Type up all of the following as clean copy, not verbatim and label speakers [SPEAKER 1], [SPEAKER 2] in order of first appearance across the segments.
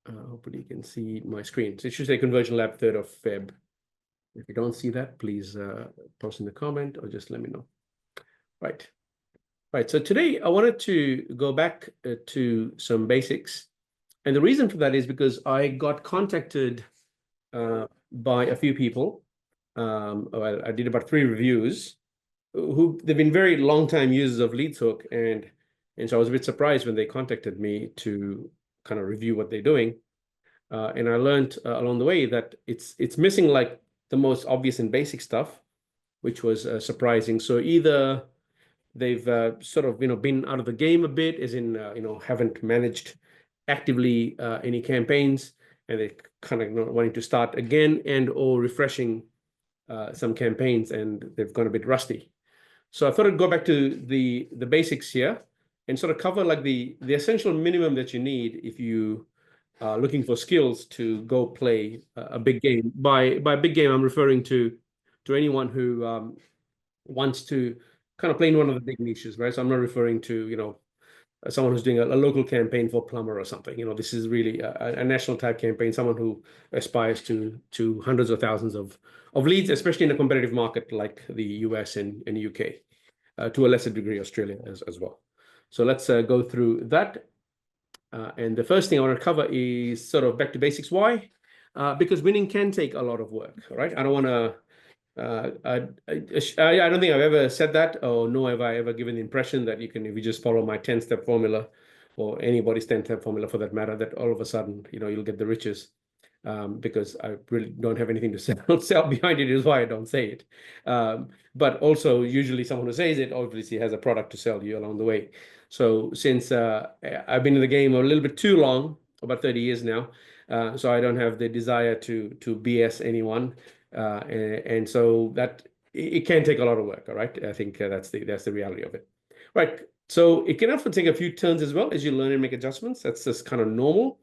[SPEAKER 1] Hopefully you can see my screen. So it should say Conversion Lab 3rd of Feb. If you don't see that, please post in the comment or just let me know. Right. Right. So today I wanted to go back to some basics. And the reason for that is because I got contacted by a few people. Well, I did about 3 reviews who they've been very long time users of LeadsHook, and so I was a bit surprised when they contacted me to kind of review what they're doing. And I learned along the way that it's missing like the most obvious and basic stuff, which was surprising. So either they've sort of been out of the game a bit, as in haven't managed actively any campaigns, and they kind of wanting to start again and or refreshing some campaigns, and they've gone a bit rusty. So I thought I'd go back to the basics here and sort of cover like the essential minimum that you need if you are looking for skills to go play a big game. By big game, I'm referring to anyone who wants to kind of play in one of the big niches, right? So I'm not referring to someone who's doing a local campaign for plumber or something. This is really a national type campaign, someone who aspires to hundreds of thousands of leads, especially in a competitive market like the US and UK, to a lesser degree Australia as well. So let's go through that. And the first thing I want to cover is sort of back to basics. Why? Because winning can take a lot of work, right? I don't want to I don't think I've ever said that, or nor have I ever given the impression that if you just follow my 10-step formula, or anybody's 10-step formula for that matter, that all of a sudden, you'll get the riches. Because I really don't have anything to sell behind it is why I don't say it. But also usually someone who says it obviously has a product to sell you along the way. So since I've been in the game a little bit too long, about 30 years now, so I don't have the desire to BS anyone. And so that it can take a lot of work. All right. I think that's the reality of it. Right. So it can often take a few turns as well as you learn and make adjustments. That's just kind of normal.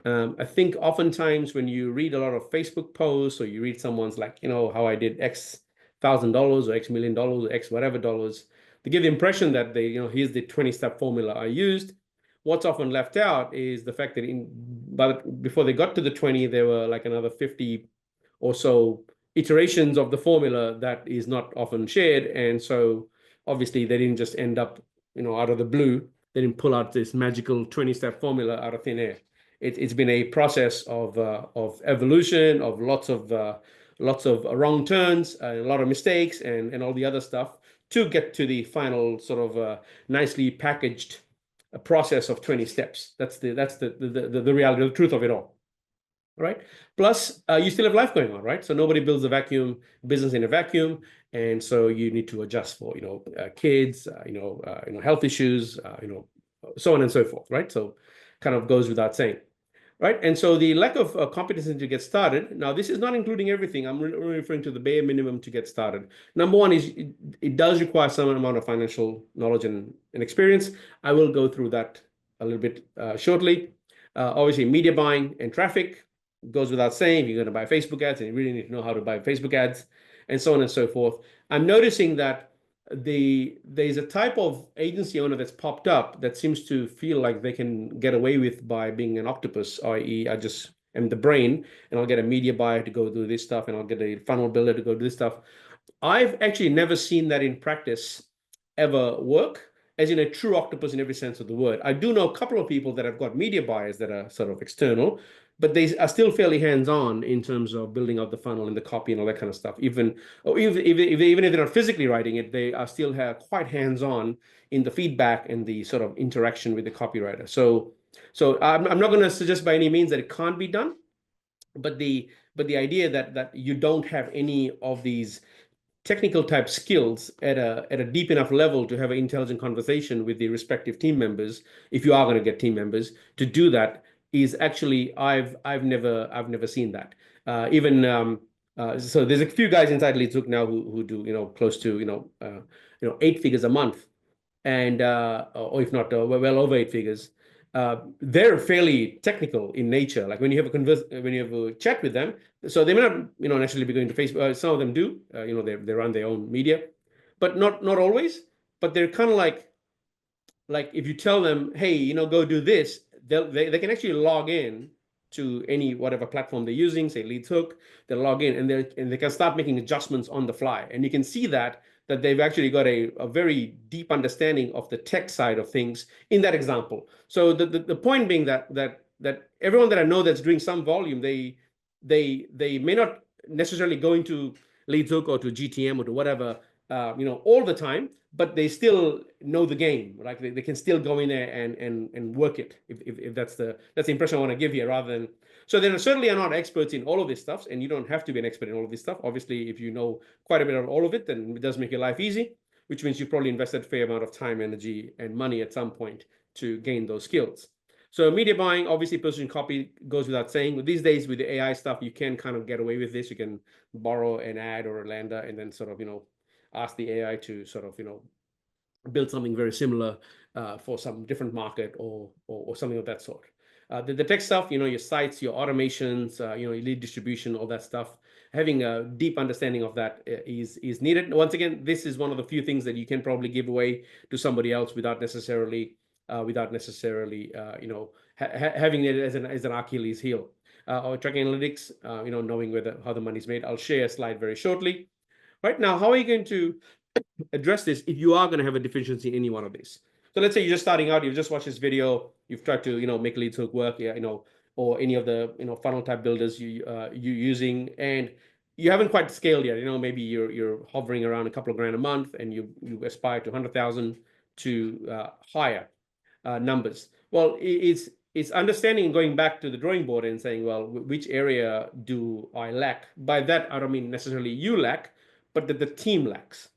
[SPEAKER 1] I think oftentimes when you read a lot of Facebook posts, or you read someone's like, how I did X $1,000 or X million dollars or X whatever dollars, they give the impression that here's the 20-step formula I used. What's often left out is the fact that before they got to the 20, there were like another 50 or so iterations of the formula that is not often shared. And so obviously they didn't just end up, out of the blue. They didn't pull out this magical 20-step formula out of thin air. It's been a process of evolution, of lots of wrong turns, a lot of mistakes, and all the other stuff to get to the final sort of nicely packaged process of 20 steps. That's the reality, the truth of it all. Right. Plus, you still have life going on, right? So nobody builds a business in a vacuum, and so you need to adjust for kids, health issues, so on and so forth, right? So kind of goes without saying. Right. And so the lack of competency to get started. Now, this is not including everything. I'm referring to the bare minimum to get started. Number one is it does require some amount of financial knowledge and experience. I will go through that a little bit shortly. Obviously, media buying and traffic goes without saying. You're going to buy Facebook ads, and you really need to know how to buy Facebook ads, and so on and so forth. I'm noticing that there's a type of agency owner that's popped up that seems to feel like they can get away with by being an octopus, i.e. I just am the brain, and I'll get a media buyer to go do this stuff, and I'll get a funnel builder to go do this stuff. I've actually never seen that in practice ever work, as in a true octopus in every sense of the word. I do know a couple of people that have got media buyers that are sort of external, but they are still fairly hands-on in terms of building out the funnel and the copy and all that kind of stuff. Even if they're not physically writing it, they are still quite hands-on in the feedback and the sort of interaction with the copywriter. So I'm not going to suggest by any means that it can't be done, but the idea that you don't have any of these technical type skills at a deep enough level to have an intelligent conversation with the respective team members, if you are going to get team members to do that, is actually I've never seen that. So there's a few guys inside LeadsHook now who do close to 8 figures a month, and or if not well over 8 figures. They're fairly technical in nature. Like when you have a chat with them, so they may not necessarily be going to Facebook. Some of them do. They run their own media, but not always. But they're kind of like if you tell them, hey, go do this, they can actually log in to any whatever platform they're using, say Leads Hook. They log in and they can start making adjustments on the fly, and you can see that they've actually got a very deep understanding of the tech side of things in that example. So the point being that everyone that I know that's doing some volume, they may not necessarily go into Leads Hook or to GTM or to whatever all the time, but they still know the game, right? They can still go in there and work it, if that's the impression I want to give here, rather than. So they certainly are not experts in all of this stuff, and you don't have to be an expert in all of this stuff. Obviously, if you know quite a bit of all of it, then it does make your life easy, which means you probably invested a fair amount of time, energy, and money at some point to gain those skills. So media buying, obviously position copy goes without saying. These days with the AI stuff, you can kind of get away with this. You can borrow an ad or a lander and then sort of, ask the AI to sort of, build something very similar for some different market or something of that sort. The tech stuff, your sites, your automations, your lead distribution, all that stuff, having a deep understanding of that is needed. Once again, this is one of the few things that you can probably give away to somebody else without necessarily having it as an Achilles heel. Or tracking analytics, knowing how the money's made. I'll share a slide very shortly. Right now, how are you going to address this if you are going to have a deficiency in any one of these? So let's say you're just starting out, you've just watched this video, you've tried to make Leads Hook work, or any of the funnel type builders you're using, and you haven't quite scaled yet. Maybe you're hovering around a couple of grand a month, and you aspire to 100,000 to higher numbers. Well, it's understanding and going back to the drawing board and saying, well, which area do I lack? By that, I don't mean necessarily you lack, but that the team lacks.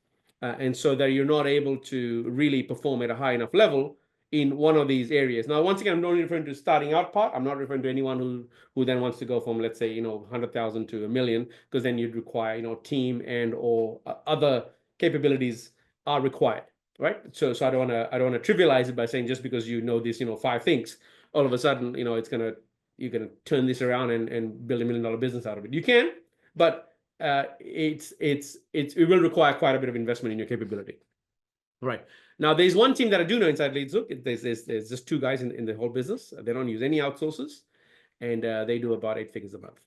[SPEAKER 1] And so that you're not able to really perform at a high enough level in one of these areas. Now, once again, I'm not referring to starting out part. I'm not referring to anyone who then wants to go from, let's say, 100,000 to a million, because then you'd require, team and or other capabilities are required, right? So I don't want to trivialize it by saying just because these 5 things, all of a sudden, you're gonna turn this around and build $1 million business out of it. You can, but it will require quite a bit of investment in your capability. Right. Now, there's one team that I do know inside Leads Hook. There's just 2 guys in the whole business. They don't use any outsources, and they do about 8 figures a month.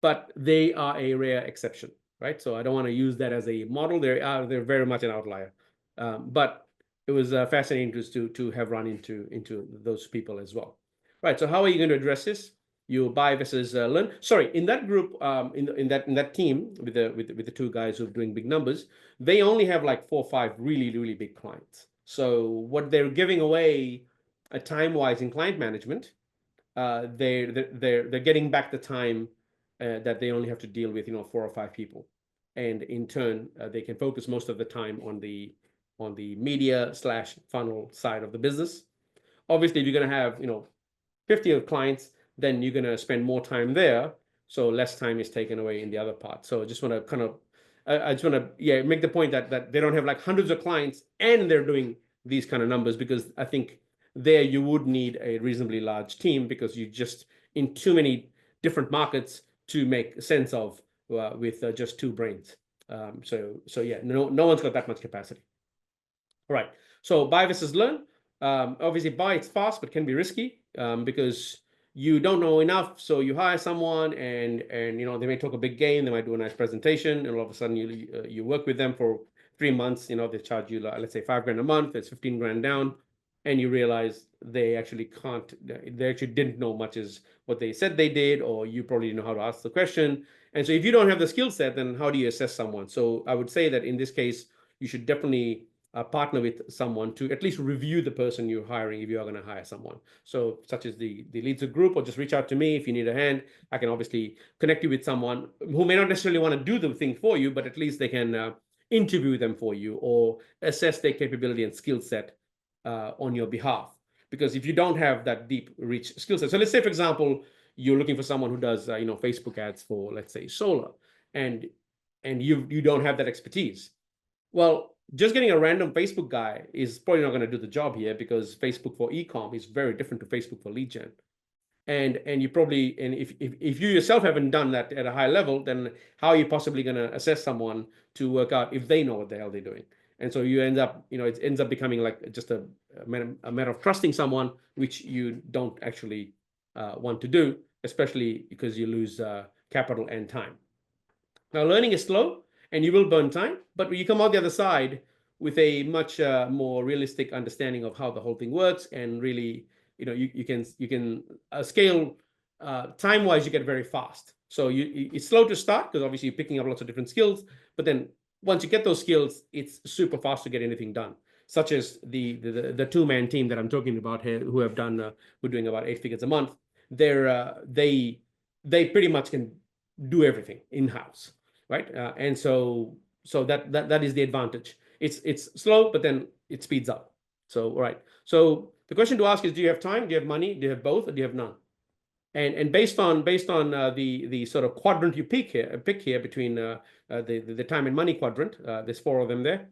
[SPEAKER 1] But they are a rare exception, right? So I don't want to use that as a model. They're very much an outlier. But it was fascinating to have run into those people as well. Right. So how are you going to address this? You buy versus learn. Sorry, in that group, in that team with the 2 guys who are doing big numbers, they only have like 4 or 5 really big clients. So what they're giving away, time-wise in client management, they're getting back the time that they only have to deal with 4 or 5 people, and in turn they can focus most of the time on the media/funnel side of the business. Obviously, if you're going to have 50 clients, then you're going to spend more time there, so less time is taken away in the other part. So I just want to kind of, I just want to make the point that they don't have like hundreds of clients and they're doing these kind of numbers, because I think there you would need a reasonably large team, because you just in too many different markets to make sense of with just 2 brains. So yeah, no one's got that much capacity. All right. So buy versus learn. Obviously, buy, it's fast, but can be risky because you don't know enough. So you hire someone, and they may talk a big game, they might do a nice presentation, and all of a sudden you work with them for 3 months. They charge you, let's say, 5 grand a month. It's 15 grand down, and you realize they actually didn't know much as what they said they did, or you probably didn't know how to ask the question. And so if you don't have the skill set, then how do you assess someone? So I would say that in this case, you should definitely partner with someone to at least review the person you're hiring if you are going to hire someone. So such as the Leads Hook group, or just reach out to me if you need a hand. I can obviously connect you with someone who may not necessarily want to do the thing for you, but at least they can interview them for you or assess their capability and skill set on your behalf. Because if you don't have that deep, rich skill set, so let's say, for example, you're looking for someone who does Facebook ads for, let's say, solar, and you don't have that expertise. Well, just getting a random Facebook guy is probably not going to do the job here, because Facebook for e-com is very different to Facebook for lead gen. And if you yourself haven't done that at a high level, then how are you possibly going to assess someone to work out if they know what the hell they're doing? And so you end up, it ends up becoming like just a matter of trusting someone, which you don't actually want to do, especially because you lose capital and time. Now, learning is slow and you will burn time, but you come out the other side with a much more realistic understanding of how the whole thing works. And really, you can scale time-wise, you get very fast. So it's slow to start because obviously you're picking up lots of different skills, but then once you get those skills, it's super fast to get anything done. Such as the two-man team that I'm talking about here, who have done, who are doing about 8 figures a month. They pretty much can do everything in-house, right? And so that is the advantage. It's slow, but then it speeds up. So, all right. So the question to ask is, do you have time? Do you have money? Do you have both, or do you have none? And based on the sort of quadrant you pick here between the time and money quadrant, there's 4 of them there.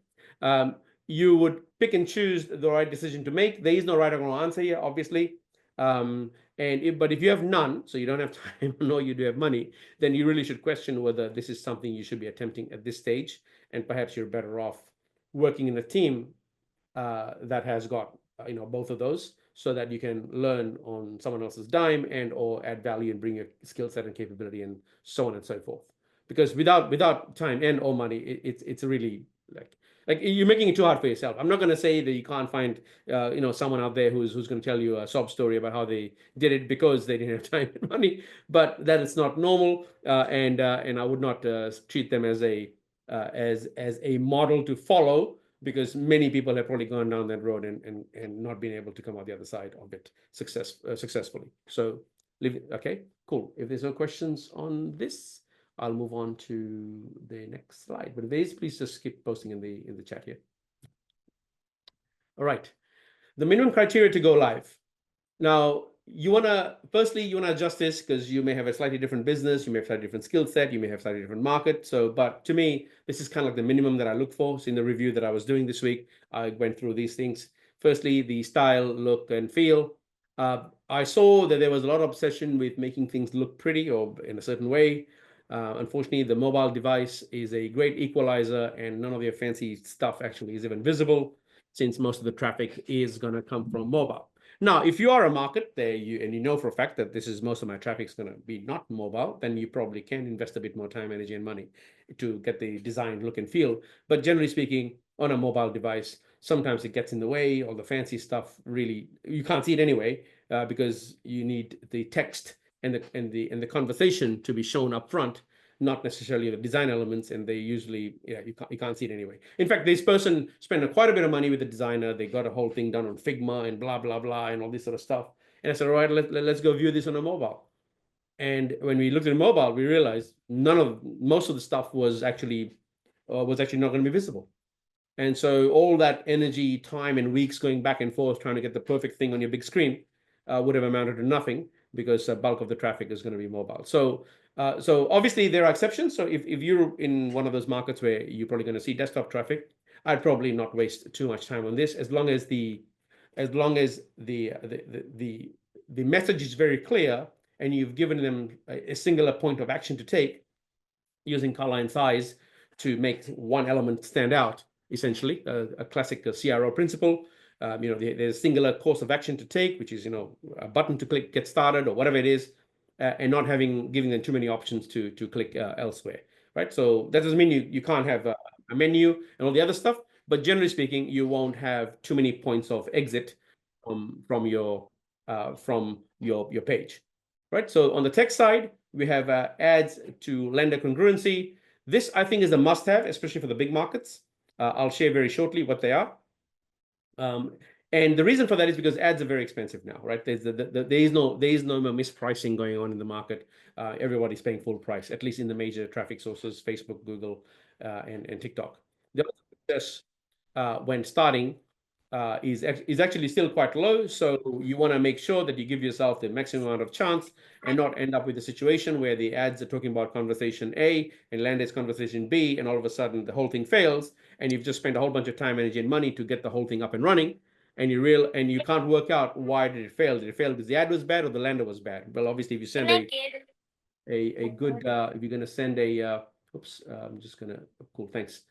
[SPEAKER 1] You would pick and choose the right decision to make. There is no right or wrong answer here, obviously. But if you have none, so you don't have time, nor you do have money, then you really should question whether this is something you should be attempting at this stage, and perhaps you're better off working in a team that has got both of those, so that you can learn on someone else's dime and or add value and bring your skill set and capability and so on and so forth. Because without time and or money, it's really like you're making it too hard for yourself. I'm not going to say that you can't find someone out there who's going to tell you a sob story about how they did it because they didn't have time and money, but that is not normal, and I would not treat them as a model to follow, because many people have probably gone down that road and not been able to come out the other side of it successfully. So leave it. Okay, cool. If there's no questions on this, I'll move on to the next slide. But if there is, please just keep posting in the chat here. All right. The minimum criteria to go live. Now, firstly, you want to adjust this because you may have a slightly different business, you may have a slightly different skill set, you may have a slightly different market. But to me, this is kind of like the minimum that I look for. So in the review that I was doing this week, I went through these things. Firstly, the style, look, and feel. I saw that there was a lot of obsession with making things look pretty or in a certain way. Unfortunately, the mobile device is a great equalizer, and none of your fancy stuff actually is even visible, since most of the traffic is going to come from mobile. Now, if you are a market there, and you know for a fact that this is most of my traffic is going to be not mobile, then you probably can invest a bit more time, energy, and money to get the design, look, and feel. But generally speaking, on a mobile device, sometimes it gets in the way. All the fancy stuff, really, you can't see it anyway, because you need the text and the conversation to be shown up front, not necessarily the design elements, and they usually, you can't see it anyway. In fact, this person spent quite a bit of money with the designer. They got a whole thing done on Figma and blah, blah, blah, and all this sort of stuff. And I said, all right, let's go view this on a mobile. And when we looked at mobile, we realized most of the stuff was actually not going to be visible. And so all that energy, time, and weeks going back and forth trying to get the perfect thing on your big screen would have amounted to nothing, because the bulk of the traffic is going to be mobile. So obviously there are exceptions. So if you're in one of those markets where you're probably going to see desktop traffic, I'd probably not waste too much time on this, as long as the message is very clear and you've given them a singular point of action to take, using color and size to make one element stand out, essentially a classic CRO principle. There's a singular course of action to take, which is a button to click, get started, or whatever it is, and not giving them too many options to click elsewhere, right? So that doesn't mean you can't have a menu and all the other stuff, but generally speaking, you won't have too many points of exit from your page, right? So on the text side, we have ads to lender congruency. This, I think, is a must-have, especially for the big markets. I'll share very shortly what they are. And the reason for that is because ads are very expensive now, right? There is no more mispricing going on in the market. Everybody's paying full price, at least in the major traffic sources: Facebook, Google, and TikTok. The success when starting is actually still quite low. So you want to make sure that you give yourself the maximum amount of chance and not end up with a situation where the ads are talking about conversation A and land is conversation B, and all of a sudden the whole thing fails, and you've just spent a whole bunch of time, energy, and money to get the whole thing up and running, and you can't work out why did it fail. Did it fail because the ad was bad or the lander was bad? Well, obviously, if you send a good if you're going to send a oops, I'm just gonna cool, thanks.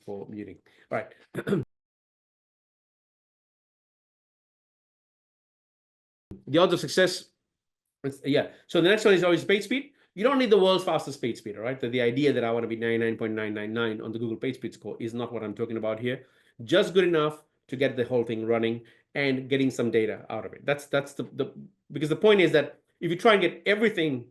[SPEAKER 1] for muting. All right. The odds of success, yeah. So the next one is always page speed. You don't need the world's fastest page speed, all right? The idea that I want to be 99.999 on the Google page speed score is not what I'm talking about here. Just good enough to get the whole thing running and getting some data out of it. That's the because the point is that if you try and get everything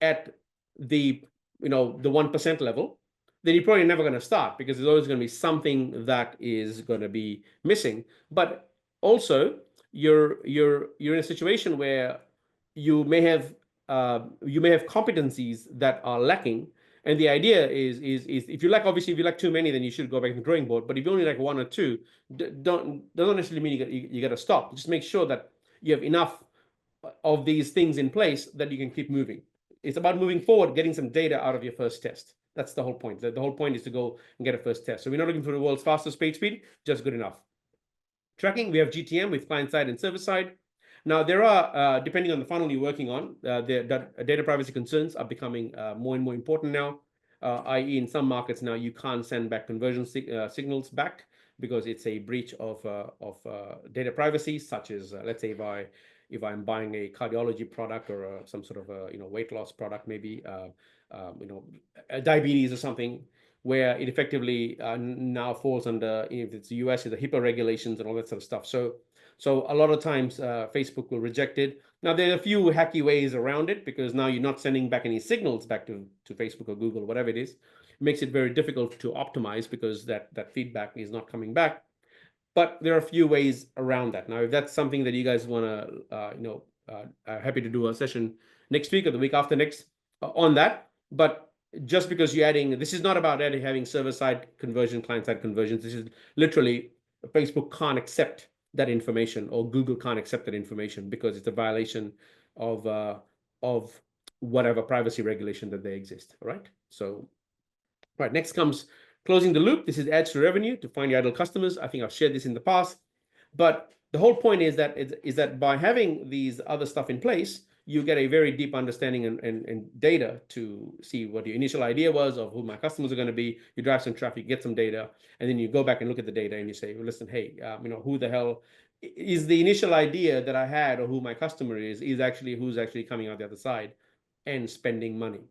[SPEAKER 1] at the the 1% level, then you're probably never going to start, because there's always going to be something that is going to be missing. But also, you're in a situation where you may have competencies that are lacking. And the idea is if you lack, obviously, if you lack too many, then you should go back to the drawing board. But if you only like one or two, doesn't necessarily mean you got to stop. Just make sure that you have enough of these things in place that you can keep moving. It's about moving forward, getting some data out of your first test. That's the whole point. The whole point is to go and get a first test. So we're not looking for the world's fastest page speed, just good enough. Tracking, we have GTM with client side and server side. Now, there are, depending on the funnel you're working on, data privacy concerns are becoming more and more important now, i.e. in some markets now, you can't send back conversion signals back because it's a breach of data privacy, such as, let's say, if I'm buying a cardiology product or some sort of a weight loss product, maybe diabetes or something, where it effectively now falls under, if it's the US, the HIPAA regulations and all that sort of stuff. So a lot of times Facebook will reject it. Now, there are a few hacky ways around it, because now you're not sending back any signals back to Facebook or Google, whatever it is. It makes it very difficult to optimize, because that feedback is not coming back. But there are a few ways around that. Now, if that's something that you guys want to, happy to do a session next week or the week after next on that. But just because you're adding, this is not about having server-side conversion, client-side conversions. This is literally, Facebook can't accept that information, or Google can't accept that information, because it's a violation of whatever privacy regulation that they exist. All right. So, right, next comes closing the loop. This is ads to revenue to find your idle customers. I think I've shared this in the past, but the whole point is that by having these other stuff in place, you get a very deep understanding and data to see what your initial idea was of who my customers are going to be. You drive some traffic, get some data, and then you go back and look at the data and you say, well, listen, hey, who the hell is the initial idea that I had, or who my customer is actually who's actually coming out the other side and spending money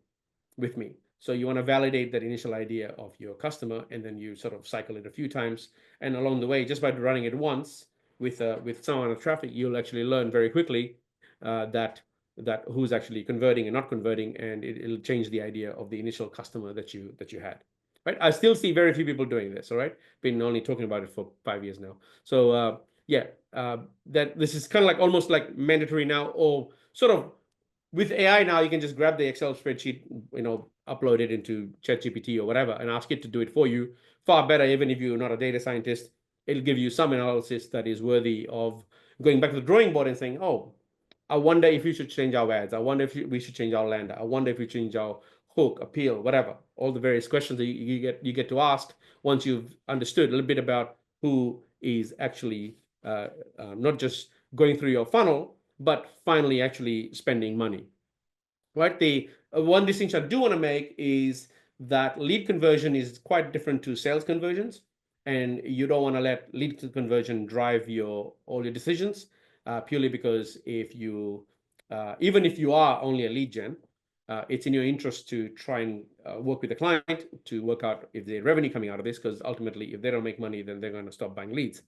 [SPEAKER 1] with me. So you want to validate that initial idea of your customer, and then you sort of cycle it a few times. And along the way, just by running it once with some amount of traffic, you'll actually learn very quickly that who's actually converting and not converting, and it'll change the idea of the initial customer that you had. Right? I still see very few people doing this. All right, been only talking about it for 5 years now. So that this is kind of like almost like mandatory now, or sort of with AI now, you can just grab the Excel spreadsheet, upload it into ChatGPT or whatever, and ask it to do it for you. Far better, even if you're not a data scientist, it'll give you some analysis that is worthy of going back to the drawing board and saying, oh, I wonder if we should change our ads. I wonder if we should change our lander. I wonder if we change our hook, appeal, whatever. All the various questions that you get to ask once you've understood a little bit about who is actually not just going through your funnel, but finally actually spending money. Right? The one distinction I do want to make is that lead conversion is quite different to sales conversions, and you don't want to let lead conversion drive all your decisions, purely because even if you are only a lead gen, it's in your interest to try and work with the client to work out if there's revenue coming out of this, because ultimately, if they don't make money, then they're going to stop buying leads.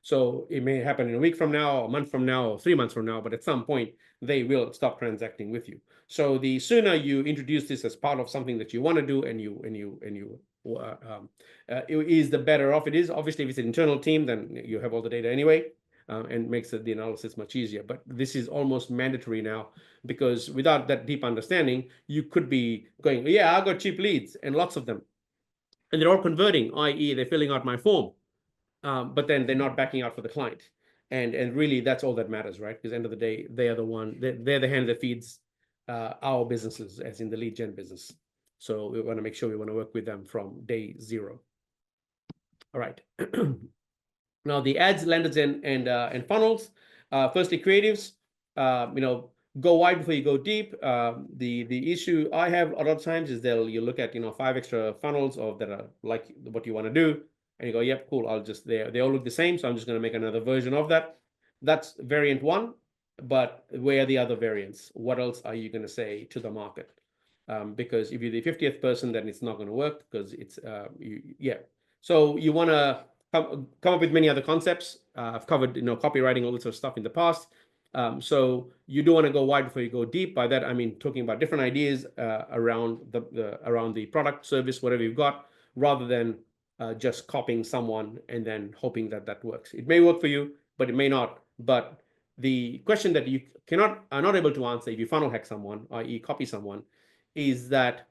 [SPEAKER 1] So it may happen in a week from now, or a month from now, or 3 months from now, but at some point they will stop transacting with you. So the sooner you introduce this as part of something that you want to do, and it is, the better off it is. Obviously, if it's an internal team, then you have all the data anyway, and makes the analysis much easier. But this is almost mandatory now, because without that deep understanding, you could be going, yeah, I got cheap leads and lots of them, and they're all converting, i.e. they're filling out my form. But then they're not backing out for the client. And really, that's all that matters, right? Because at the end of the day, they're the hand that feeds our businesses, as in the lead gen business. So we want to make sure we want to work with them from day zero. All right. Now, the ads, landers, and funnels. Firstly, creatives. go wide before you go deep. The issue I have a lot of times is you look at 5 extra funnels that are like what you want to do, and you go, yep, cool. They all look the same, so I'm just going to make another version of that. That's variant 1. But where are the other variants? What else are you going to say to the market? Because if you're the 50th person, then it's not going to work, because it's yeah. So you want to come up with many other concepts. I've covered copywriting, all this sort of stuff in the past. So you do want to go wide before you go deep. By that I mean talking about different ideas around the product, service, whatever you've got, rather than just copying someone and then hoping that works. It may work for you, but it may not. But the question that you are not able to answer if you funnel hack someone, i.e. copy someone, is that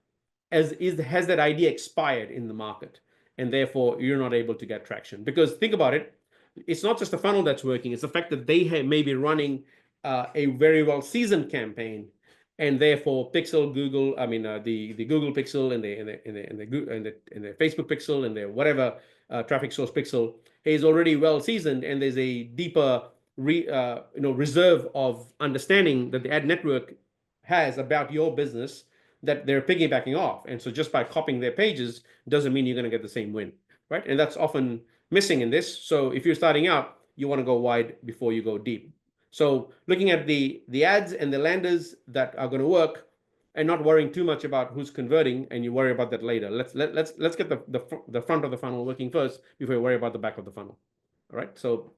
[SPEAKER 1] has that idea expired in the market, and therefore you're not able to get traction. Because think about it, it's not just the funnel that's working, it's the fact that they may be running a very well seasoned campaign, and therefore the Google pixel and the Facebook pixel and the whatever traffic source pixel is already well seasoned, and there's a deeper reserve of understanding that the ad network has about your business that they're piggybacking off. And so just by copying their pages doesn't mean you're going to get the same win, right? And that's often missing in this. So if you're starting out, you want to go wide before you go deep. So looking at the ads and the landers that are going to work, and not worrying too much about who's converting, and you worry about that later. Let's get the front of the funnel working first before you worry about the back of the funnel. All right. So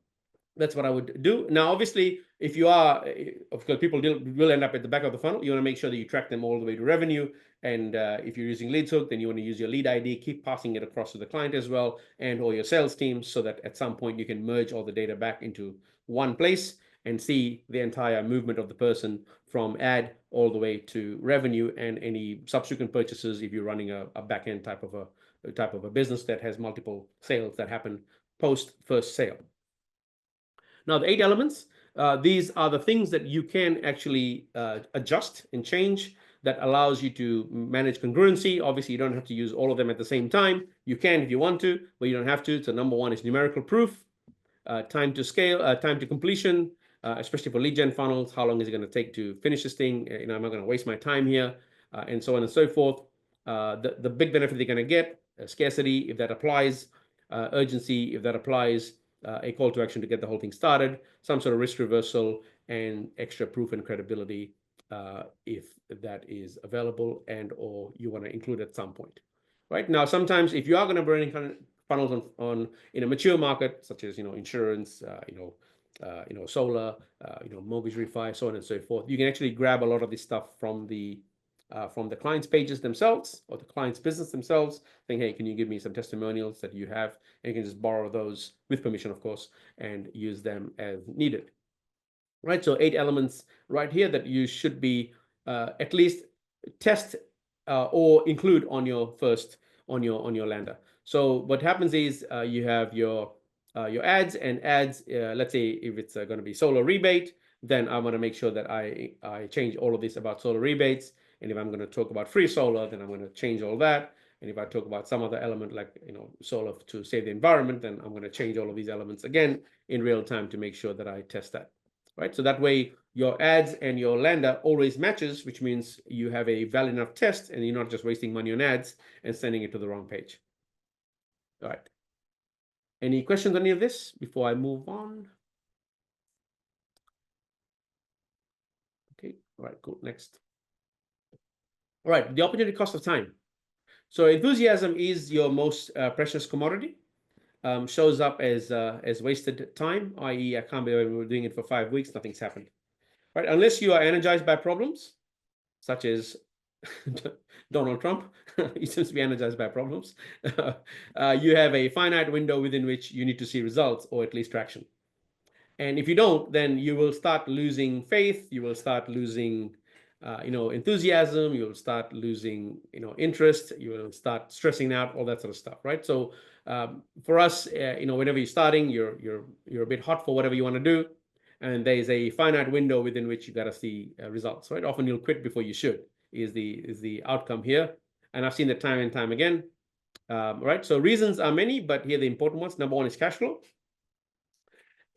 [SPEAKER 1] that's what I would do. Now, obviously, if you are, of course, people will end up at the back of the funnel. You want to make sure that you track them all the way to revenue. And if you're using leads hook, then you want to use your lead ID, keep passing it across to the client as well, and or your sales teams, so that at some point you can merge all the data back into one place and see the entire movement of the person from ad all the way to revenue, and any subsequent purchases if you're running a back-end type of a business that has multiple sales that happen post first sale. Now, the 8 elements, these are the things that you can actually adjust and change, that allows you to manage congruency. Obviously, you don't have to use all of them at the same time. You can if you want to, but you don't have to. So number 1 is numerical proof, time to scale, time to completion, especially for lead gen funnels. How long is it going to take to finish this thing? I'm not going to waste my time here, and so on and so forth. The big benefit they're going to get, scarcity, if that applies, urgency, if that applies, a call to action to get the whole thing started, some sort of risk reversal, and extra proof and credibility if that is available and or you want to include at some point. Right now, sometimes if you are going to bring kind of funnels on in a mature market, such as insurance, solar, mortgage refi, so on and so forth, you can actually grab a lot of this stuff from the client's pages themselves, or the client's business themselves, saying, hey, can you give me some testimonials that you have? And you can just borrow those with permission, of course, and use them as needed. Right, so 8 elements right here that you should be at least test or include on your lander. So what happens is you have your ads, and ads. Let's say if it's going to be solar rebate, then I want to make sure that I change all of this about solar rebates. And if I'm going to talk about free solar, then I'm going to change all that. And if I talk about some other element like solar to save the environment, then I'm going to change all of these elements again in real time to make sure that I test that. Right, so that way your ads and your lander always matches, which means you have a valid enough test, and you're not just wasting money on ads and sending it to the wrong page. All right. Any questions on any of this before I move on? Okay. All right. Cool. Next. All right. The opportunity cost of time. So enthusiasm is your most precious commodity. Shows up as wasted time, i.e., I can't believe we were doing it for 5 weeks, nothing's happened. Right? Unless you are energized by problems, such as Donald Trump, he seems to be energized by problems. You have a finite window within which you need to see results, or at least traction. And if you don't, then you will start losing faith. You will start losing, enthusiasm. You will start losing, interest. You will start stressing out, all that sort of stuff, right? So for us, whenever you're starting, you're a bit hot for whatever you want to do, and there is a finite window within which you got to see results, right? Often you'll quit before you should. Is the outcome here, and I've seen that time and time again. Right? So reasons are many, but here are the important ones. Number 1 is cash flow.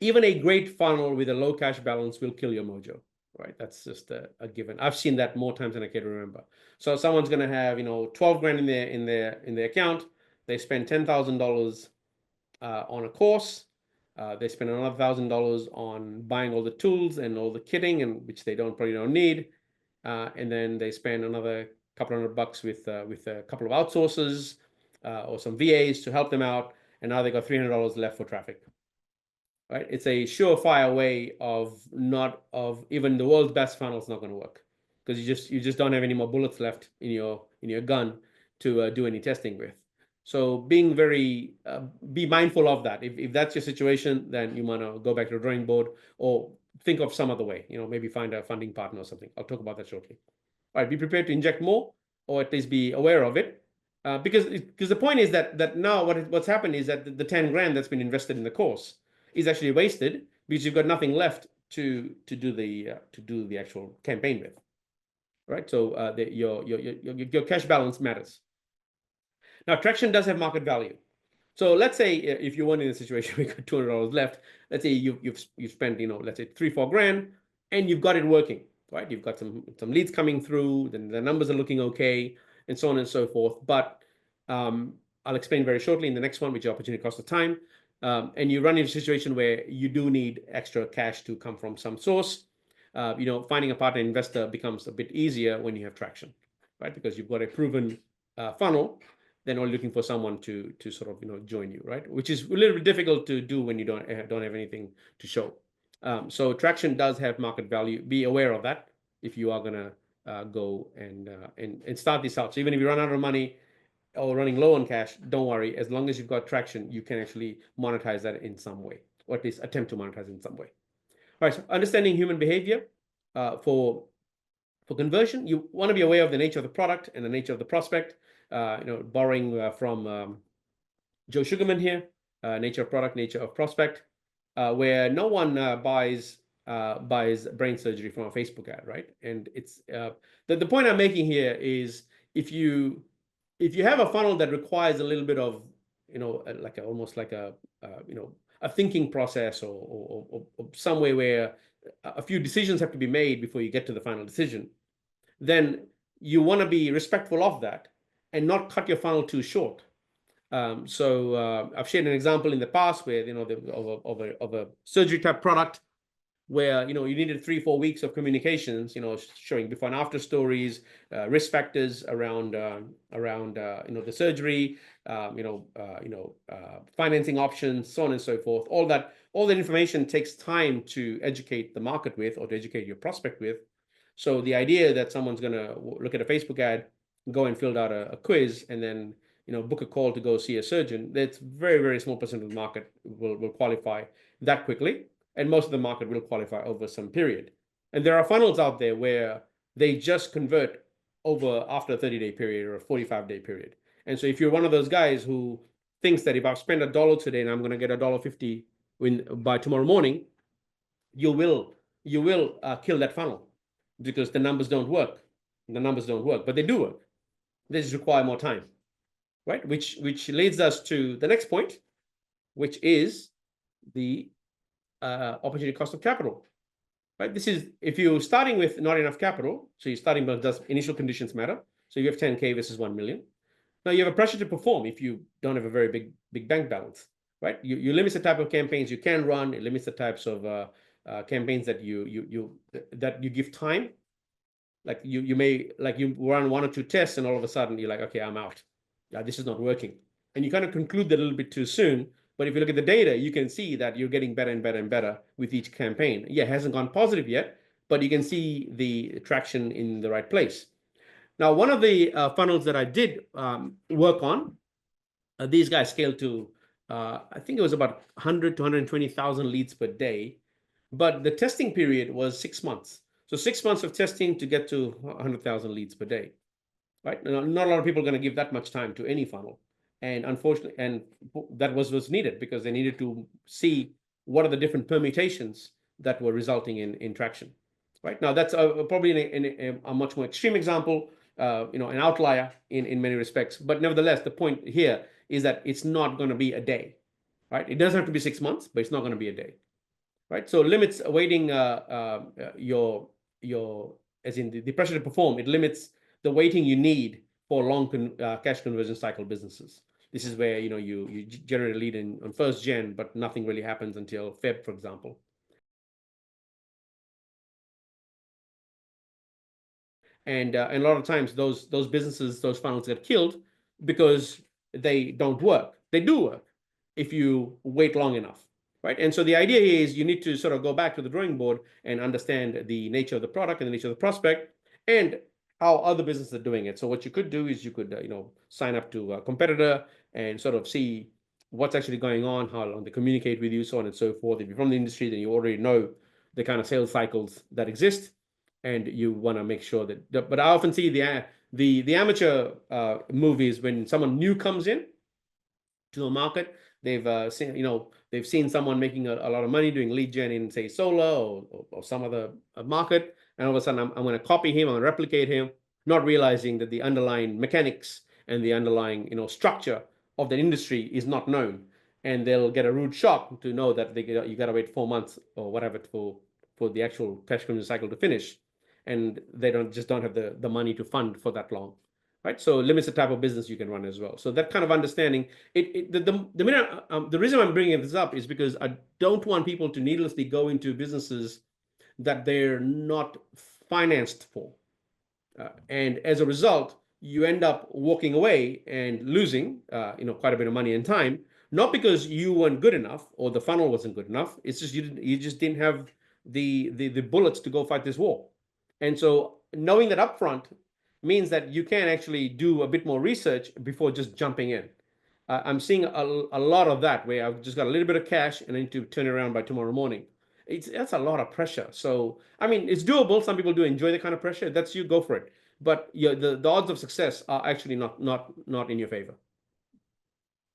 [SPEAKER 1] Even a great funnel with a low cash balance will kill your mojo, right? That's just a given. I've seen that more times than I can remember. So someone's going to have, 12 grand in their account. They spend $10,000 on a course. They spend another $1,000 on buying all the tools and all the kitting, and which they probably don't need. And then they spend another couple $100 with a couple of outsources or some VAs to help them out. And now they got $300 left for traffic. Right? It's a surefire way of even the world's best funnel is not going to work, because you just don't have any more bullets left in your gun to do any testing with. So being be mindful of that. If that's your situation, then you want to go back to the drawing board or think of some other way. Maybe find a funding partner or something. I'll talk about that shortly. All right, be prepared to inject more, or at least be aware of it. Because the point is that now what's happened is that the 10 grand that's been invested in the course is actually wasted, because you've got nothing left to do the actual campaign with, right? So your cash balance matters. Now, traction does have market value. So let's say if you weren't in a situation where you got $200 left, let's say you've spent, let's say 3-4 grand, and you've got it working, right? You've got some leads coming through, then the numbers are looking okay, and so on and so forth. But I'll explain very shortly in the next one, which is opportunity cost of time. And you run into a situation where you do need extra cash to come from some source. Finding a partner investor becomes a bit easier when you have traction, right? Because you've got a proven funnel. Then only looking for someone to sort of join you, right? Which is a little bit difficult to do when you don't have anything to show. So traction does have market value. Be aware of that if you are gonna go and start this out. So even if you run out of money or running low on cash, don't worry. As long as you've got traction, you can actually monetize that in some way, or at least attempt to monetize it in some way. All right, so understanding human behavior for conversion, you want to be aware of the nature of the product and the nature of the prospect. Borrowing from Joe Sugarman here, nature of product, nature of prospect, where no one buys brain surgery from a Facebook ad, right? And it's the point I'm making here is if you have a funnel that requires a little bit of almost like a thinking process or some way where a few decisions have to be made before you get to the final decision, then you want to be respectful of that and not cut your funnel too short. So I've shared an example in the past where of a surgery type product where you needed 3-4 weeks of communications, showing before and after stories, risk factors around the surgery, financing options, so on and so forth. All that information takes time to educate the market with, or to educate your prospect with. So the idea that someone's going to look at a Facebook ad, go and fill out a quiz, and then book a call to go see a surgeon, that's very, very small percent of the market will qualify that quickly. And most of the market will qualify over some period. And there are funnels out there where they just convert over after a 30-day period or a 45-day period. And so if you're one of those guys who thinks that if I've spent $1 today and I'm going to get $1.50 by tomorrow morning, you will kill that funnel, because the numbers don't work. But they do work. They just require more time, right? Which leads us to the next point, which is the opportunity cost of capital, right? This is if you're starting with not enough capital, so you're starting, but does initial conditions matter? So you have 10K versus 1 million. Now you have a pressure to perform if you don't have a very big bank balance, right? You limit the type of campaigns you can run. It limits the types of campaigns that you give time. Like you may run 1 or 2 tests, and all of a sudden you're like, okay, I'm out. Yeah, this is not working, and you kind of conclude that a little bit too soon. But if you look at the data, you can see that you're getting better and better and better with each campaign. Yeah, it hasn't gone positive yet, but you can see the traction in the right place. Now, one of the funnels that I did work on, these guys scaled to, I think it was about 100 to 120,000 leads per day. But the testing period was 6 months. So 6 months of testing to get to 100,000 leads per day, right? Now, not a lot of people are going to give that much time to any funnel. And unfortunately, and that was needed, because they needed to see what are the different permutations that were resulting in traction, right? Now that's probably a much more extreme example, an outlier in many respects. But nevertheless, the point here is that it's not going to be a day, right? It doesn't have to be 6 months, but it's not going to be a day, right? So limits awaiting your as in the pressure to perform, it limits the waiting you need for long cash conversion cycle businesses. This is where you generate a lead on first gen, but nothing really happens until Feb, for example. And a lot of times those businesses, those funnels get killed because they don't work. They do work if you wait long enough, right? And so the idea is you need to sort of go back to the drawing board and understand the nature of the product and the nature of the prospect and how other businesses are doing it. So what you could do is you could sign up to a competitor and sort of see what's actually going on, how long they communicate with you, so on and so forth. If you're from the industry, then you already know the kind of sales cycles that exist, and you want to make sure that. But I often see the amateur movies when someone new comes in to a market. They've seen someone making a lot of money doing lead gen in, say, solar or some other market, and all of a sudden I'm going to copy him, I'm going to replicate him, not realizing that the underlying mechanics and the underlying structure of the industry is not known, and they'll get a rude shock to know that you got to wait 4 months or whatever for the actual cash conversion cycle to finish, and they don't have the money to fund for that long, right? So limits the type of business you can run as well. So that kind of understanding, the reason I'm bringing this up is because I don't want people to needlessly go into businesses that they're not financed for. And as a result, you end up walking away and losing, quite a bit of money and time, not because you weren't good enough or the funnel wasn't good enough. It's just you just didn't have the bullets to go fight this war. And so knowing that upfront means that you can actually do a bit more research before just jumping in. I'm seeing a lot of that where I've just got a little bit of cash and I need to turn it around by tomorrow morning. That's a lot of pressure. So, I mean, it's doable. Some people do enjoy the kind of pressure. That's you, go for it. But the odds of success are actually not in your favor.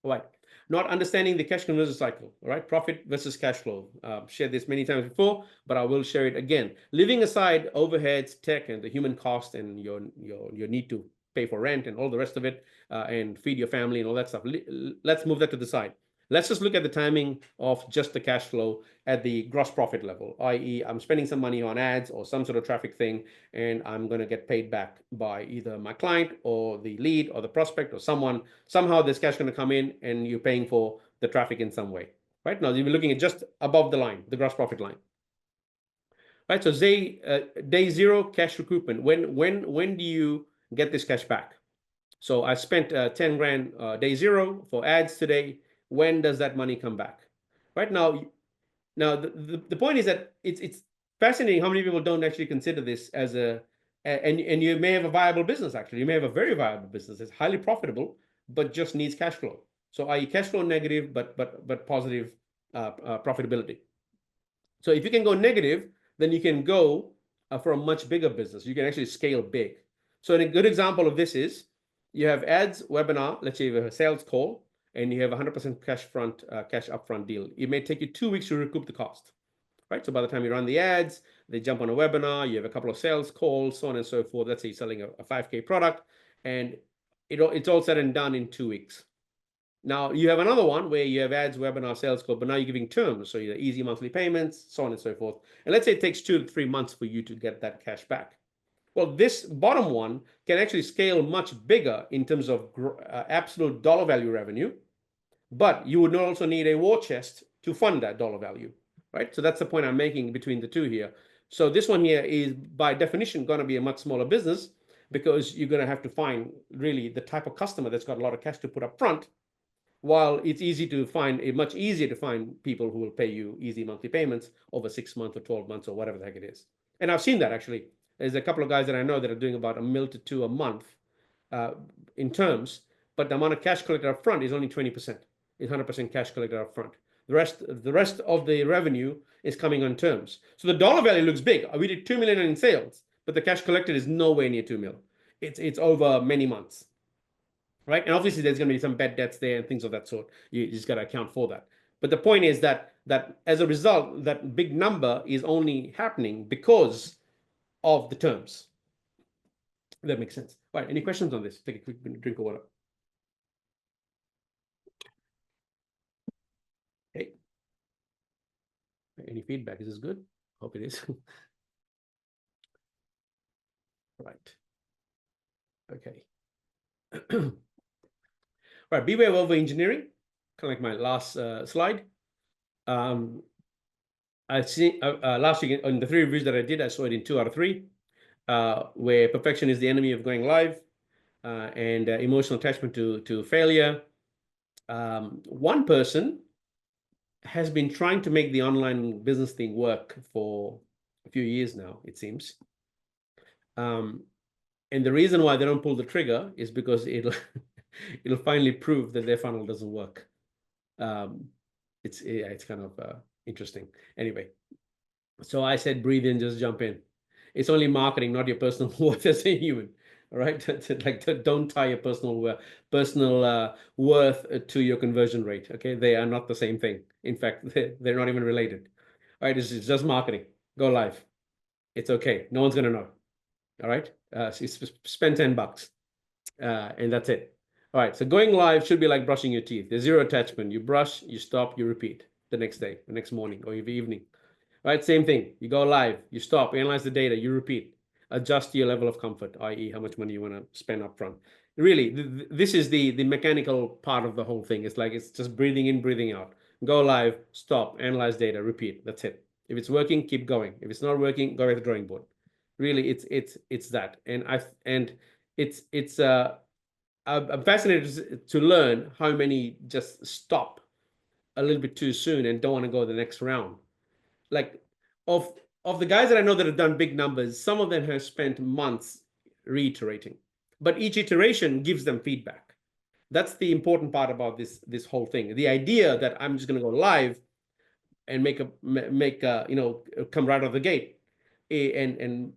[SPEAKER 1] All right. Not understanding the cash conversion cycle. All right. Profit versus cash flow. Shared this many times before, but I will share it again. Leaving aside overheads, tech, and the human cost, and your need to pay for rent and all the rest of it, and feed your family and all that stuff. Let's move that to the side. Let's just look at the timing of just the cash flow at the gross profit level, i.e., I'm spending some money on ads or some sort of traffic thing, and I'm going to get paid back by either my client or the lead or the prospect or someone. Somehow this cash is going to come in and you're paying for the traffic in some way. Right now, you're looking at just above the line, the gross profit line. Right, so day zero cash recoupment. When do you get this cash back? So I spent 10 grand day zero for ads today. When does that money come back? Right now, the point is that it's fascinating how many people don't actually consider this as and you may have a viable business. Actually, you may have a very viable business. It's highly profitable, but just needs cash flow. So i.e. cash flow negative, but positive profitability. So if you can go negative, then you can go for a much bigger business. You can actually scale big. So a good example of this is you have ads, webinar, let's say you have a sales call, and you have 100% cash upfront deal. It may take you 2 weeks to recoup the cost, right? So by the time you run the ads, they jump on a webinar, you have a couple of sales calls, so on and so forth. Let's say you're selling a 5K product, and it's all said and done in 2 weeks. Now you have another one where you have ads, webinar, sales call, but now you're giving terms. So you're easy monthly payments, so on and so forth. And let's say it takes 2 to 3 months for you to get that cash back. Well, this bottom one can actually scale much bigger in terms of absolute dollar value revenue, but you would also need a war chest to fund that dollar value, right? So that's the point I'm making between the two here. So this one here is by definition going to be a much smaller business because you're going to have to find really the type of customer that's got a lot of cash to put up front, while it's much easier to find people who will pay you easy monthly payments over 6 months or 12 months or whatever the heck it is. And I've seen that actually. There's a couple of guys that I know that are doing about $1 million to $2 million a month in terms, but the amount of cash collected up front is only 20%. It's 100% cash collected up front. The rest of the revenue is coming on terms. So the dollar value looks big. We did $2 million in sales, but the cash collected is nowhere near 2 million. It's over many months, right? And obviously there's going to be some bad debts there and things of that sort. You just got to account for that. But the point is that as a result, that big number is only happening because of the terms. If that makes sense. All right, any questions on this? Take a quick drink of water. Hey, any feedback? Is this good? Hope it is. Right. Okay. Right. Beware of over-engineering. Kind of like my last slide. I see last week on the 3 reviews that I did, I saw it in 2 out of 3, where perfection is the enemy of going live, and emotional attachment to failure. One person has been trying to make the online business thing work for a few years now, it seems. And the reason why they don't pull the trigger is because it'll it'll finally prove that their funnel doesn't work. It's kind of interesting. Anyway, so I said, breathe in, just jump in. It's only marketing, not your personal worth as a human. All right, like don't tie your personal worth to your conversion rate. Okay, they are not the same thing. In fact, they're not even related. All right, it's just marketing. Go live. It's okay. No one's gonna know. All right, so spend $10, and that's it. All right, so going live should be like brushing your teeth. There's zero attachment. You brush, you stop, you repeat the next day, the next morning, or the evening. Right, same thing. You go live, you stop, analyze the data, you repeat, adjust your level of comfort, i.e., how much money you want to spend up front. Really, this is the mechanical part of the whole thing. It's like it's just breathing in, breathing out. Go live, stop, analyze data, repeat. That's it. If it's working, keep going. If it's not working, go back to the drawing board. Really, it's that. And I'm fascinated to learn how many just stop a little bit too soon and don't want to go the next round. Like of the guys that I know that have done big numbers, some of them have spent months reiterating, but each iteration gives them feedback. That's the important part about this whole thing. The idea that I'm just going to go live and make come right out of the gate and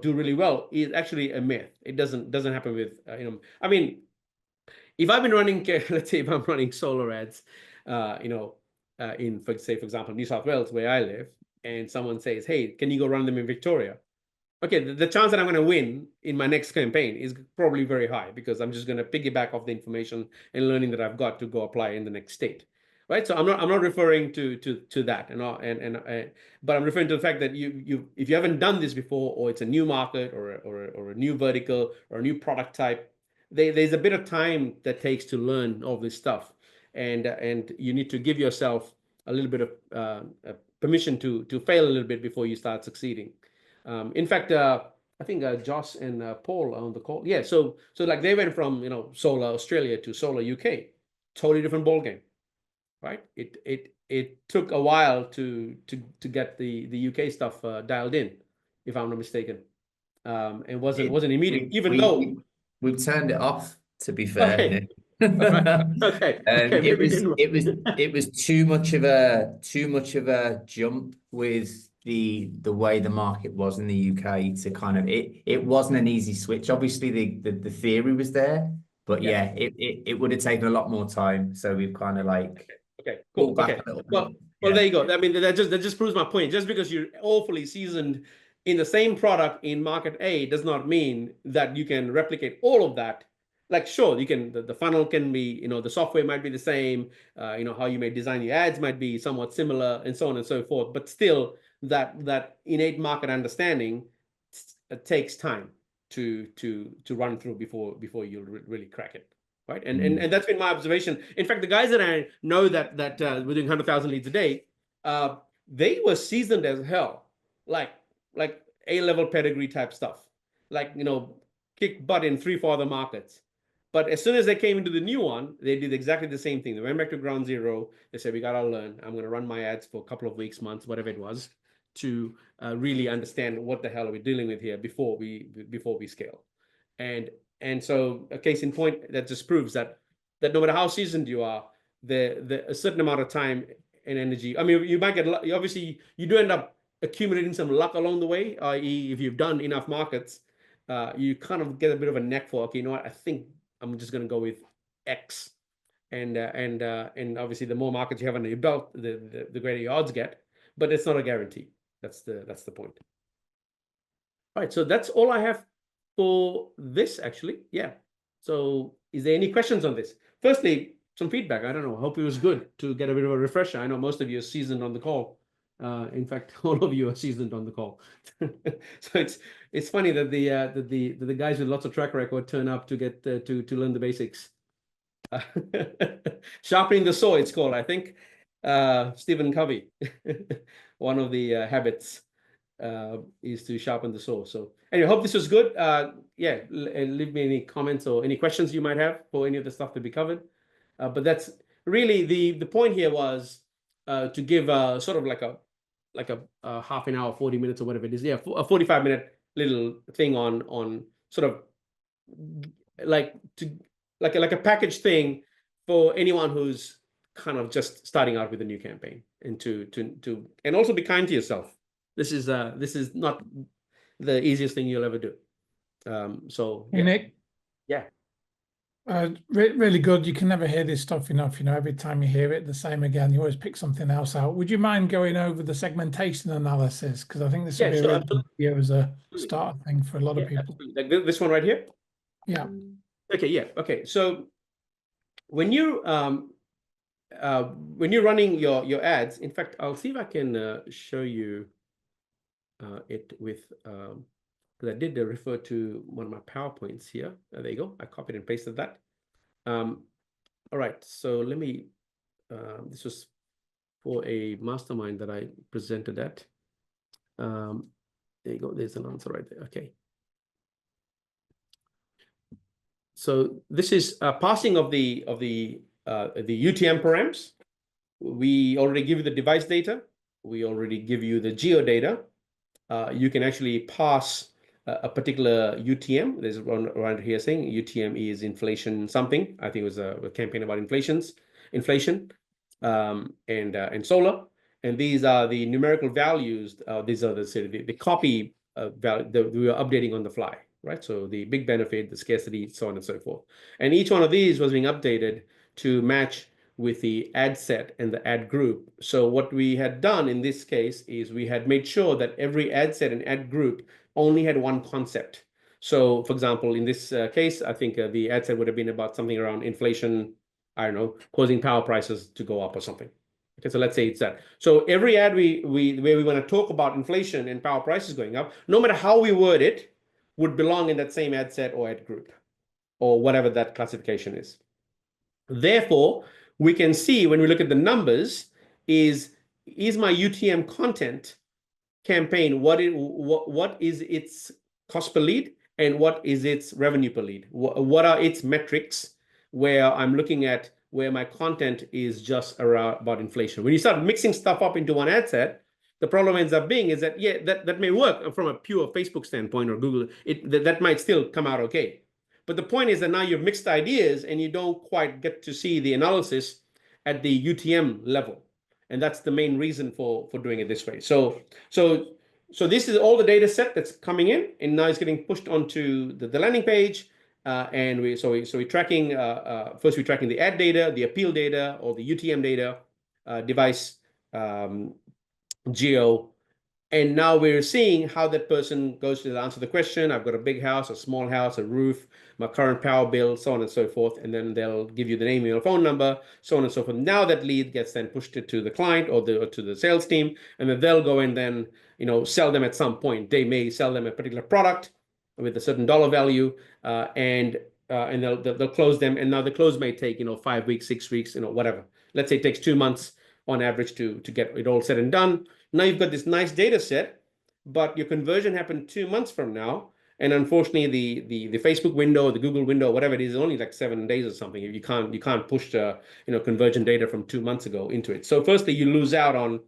[SPEAKER 1] do really well is actually a myth. It doesn't happen with I mean, if I've been running let's say if I'm running solar ads, in for example New South Wales where I live, and someone says, hey, can you go run them in Victoria? Okay, the chance that I'm going to win in my next campaign is probably very high, because I'm just going to piggyback off the information and learning that I've got to go apply in the next state, right? So I'm not referring to that, but I'm referring to the fact that if you haven't done this before, or it's a new market or a new vertical or a new product type, there's a bit of time that takes to learn all this stuff, and you need to give yourself a little bit of permission to fail a little bit before you start succeeding. In fact, I think Josh and Paul are on the call. Yeah, so like they went from Solar Australia to Solar UK, totally different ball game, right? It took a while to get the UK stuff dialed in, if I'm not mistaken. It wasn't immediate, even though
[SPEAKER 2] we've turned it off, to be fair.
[SPEAKER 1] Okay. Okay.
[SPEAKER 2] It was too much of a jump with the way the market was in the UK to kind of it wasn't an easy switch. Obviously the theory was there, but yeah, it would have taken a lot more time. So we've kind of like
[SPEAKER 1] okay, cool.
[SPEAKER 2] Back
[SPEAKER 1] okay. Well, there you go. I mean, that just proves my point. Just because you're awfully seasoned in the same product in market A does not mean that you can replicate all of that. Like, sure, you can. The funnel can be, the software might be the same. How you may design your ads might be somewhat similar, and so on and so forth. But still, that innate market understanding takes time to run through before you really crack it. Right. And that's been my observation. In fact, the guys that I know that were doing 100,000 leads a day, they were seasoned as hell, like A-level pedigree type stuff, like, kick butt in 3-4 other markets. But as soon as they came into the new one, they did exactly the same thing. They went back to ground zero. They said, we got to learn. I'm going to run my ads for a couple of weeks, months, whatever it was, to really understand what the hell are we dealing with here before we scale. And so a case in point, that just proves that no matter how seasoned you are, a certain amount of time and energy. I mean, you might get, obviously, you do end up accumulating some luck along the way, i.e., if you've done enough markets, you kind of get a bit of a neck for, okay, you know what, I think I'm just going to go with X. And obviously, the more markets you have under your belt, the greater your odds get. But it's not a guarantee. That's the point. All right, so that's all I have for this, actually. Yeah. So is there any questions on this? Firstly, some feedback. I don't know. I hope it was good to get a bit of a refresher. I know most of you are seasoned on the call. In fact, all of you are seasoned on the call. So it's funny that the guys with lots of track record turn up to get to learn the basics. Sharpening the saw, it's called, I think. Stephen Covey, one of the habits is to sharpen the saw. So anyway, hope this was good. Yeah, leave me any comments or any questions you might have for any of the stuff that we covered. But that's really the point here was to give sort of like a half an hour, 40 minutes or whatever it is. Yeah, a 45-minute little thing on sort of like a package thing for anyone who's kind of just starting out with a new campaign, and and also be kind to yourself. This is not the easiest thing you'll ever do. So
[SPEAKER 3] Hey,
[SPEAKER 1] yeah.
[SPEAKER 3] Nick.
[SPEAKER 1] Yeah.
[SPEAKER 3] Really good. You can never hear this stuff enough. Every time you hear it, the same again. You always pick something else out. Would you mind going over the segmentation analysis? Because I think this would be a really good video as a start thing for a lot of people.
[SPEAKER 1] Like this one right here?
[SPEAKER 3] Yeah.
[SPEAKER 1] Okay, yeah. Okay. So when you when you're running your ads, in fact, I'll see if I can show you it with because I did refer to one of my PowerPoints here. There you go. I copied and pasted that. All right. So let me. This was for a mastermind that I presented at. There you go. There's an answer right there. Okay. So this is passing of the UTM params. We already give you the device data. We already give you the geo data. You can actually pass a particular UTM. There's one around here saying UTM is inflation something. I think it was a campaign about inflation, and solar. And these are the numerical values. These are the copy value that we are updating on the fly, right? So the big benefit, the scarcity, so on and so forth. And each one of these was being updated to match with the ad set and the ad group. So what we had done in this case is we had made sure that every ad set and ad group only had one concept. So for example, in this case, I think the ad set would have been about something around inflation, I don't know, causing power prices to go up or something. Okay, so let's say it's that. So every ad where we want to talk about inflation and power prices going up, no matter how we word it, would belong in that same ad set or ad group, or whatever that classification is. Therefore, we can see when we look at the numbers is my UTM content campaign, what is its cost per lead and what is its revenue per lead? What are its metrics where I'm looking at where my content is just about inflation? When you start mixing stuff up into one ad set, the problem ends up being is that, yeah, that may work from a pure Facebook standpoint or Google. That might still come out okay. But the point is that now you've mixed ideas and you don't quite get to see the analysis at the UTM level. And that's the main reason for doing it this way. So this is all the data set that's coming in, and now it's getting pushed onto the landing page. And we're tracking, first we're tracking the ad data, the appeal data, or the UTM data, device, geo. And now we're seeing how that person goes to answer the question. I've got a big house, a small house, a roof, my current power bill, so on and so forth. And then they'll give you the name, email, phone number, so on and so forth. Now that lead gets then pushed to the client or to the sales team, and then they'll go and then sell them at some point. They may sell them a particular product with a certain dollar value, and they'll close them. And now the close may take 5 weeks, 6 weeks, whatever. Let's say it takes 2 months on average to get it all said and done. Now you've got this nice data set, but your conversion happened 2 months from now. And unfortunately, the Facebook window, the Google window, whatever it is only like 7 days or something. You can't push conversion data from 2 months ago into it. So firstly, you lose out on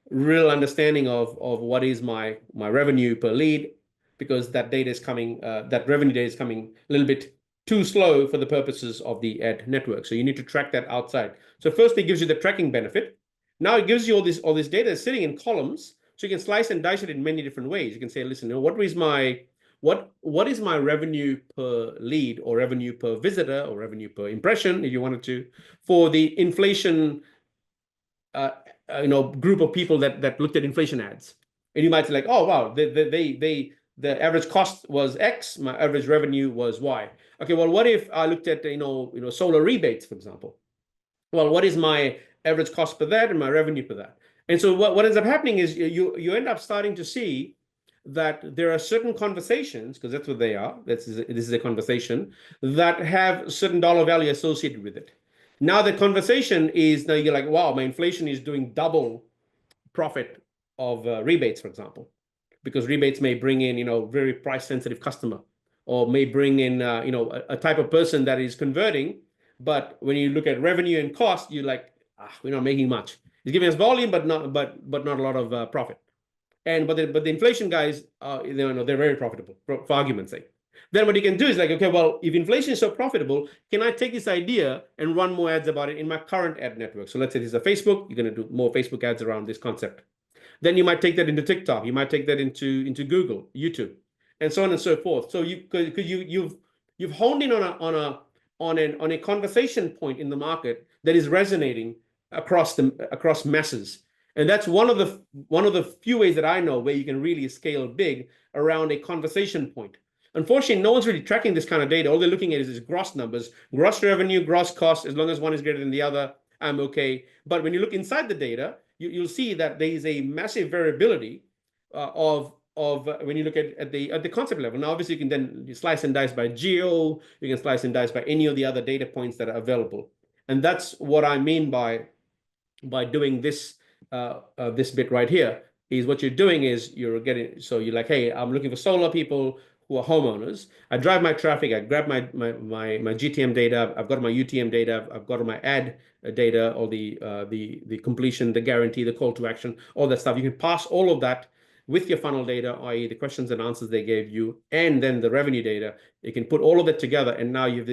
[SPEAKER 1] real understanding of what is my revenue per lead, because that data is coming, that revenue data is coming a little bit too slow for the purposes of the ad network. So you need to track that outside. So firstly, it gives you the tracking benefit. Now it gives you all this data sitting in columns, so you can slice and dice it in many different ways. You can say, listen, what is my revenue per lead, or revenue per visitor, or revenue per impression, if you wanted to, for the inflation group of people that looked at inflation ads. And you might say like, oh wow, the average cost was X, my average revenue was Y. Okay, well, what if I looked at solar rebates, for example? Well, what is my average cost per that and my revenue per that? And so what ends up happening is you end up starting to see that there are certain conversations, because that's what they are, this is a conversation, that have certain dollar value associated with it. Now the conversation is, now you're like, wow, my inflation is doing double profit of rebates, for example, because rebates may bring in, very price sensitive customer, or may bring in, a type of person that is converting. But when you look at revenue and cost, you're like, we're not making much. It's giving us volume, but not a lot of profit. But the inflation guys, they're very profitable for argument's sake. Then what you can do is like, okay, well, if inflation is so profitable, can I take this idea and run more ads about it in my current ad network? So let's say this is a Facebook, you're going to do more Facebook ads around this concept. Then you might take that into TikTok, you might take that into Google, YouTube, and so on and so forth. So you've honed in on a conversation point in the market that is resonating across masses. And that's one of the few ways that I know where you can really scale big around a conversation point. Unfortunately, no one's really tracking this kind of data. All they're looking at is gross numbers, gross revenue, gross cost. As long as one is greater than the other, I'm okay. But when you look inside the data, you'll see that there is a massive variability of when you look at the concept level. Now, obviously, you can then slice and dice by geo. You can slice and dice by any of the other data points that are available. And that's what I mean by doing this this bit right here. Is what you're doing is you're like, hey, I'm looking for solar people who are homeowners. I drive my traffic, I grab my GTM data, I've got my UTM data, I've got my ad data, or the completion, the guarantee, the call to action, all that stuff. You can pass all of that with your funnel data, i.e. the questions and answers they gave you, and then the revenue data. You can put all of that together, and now you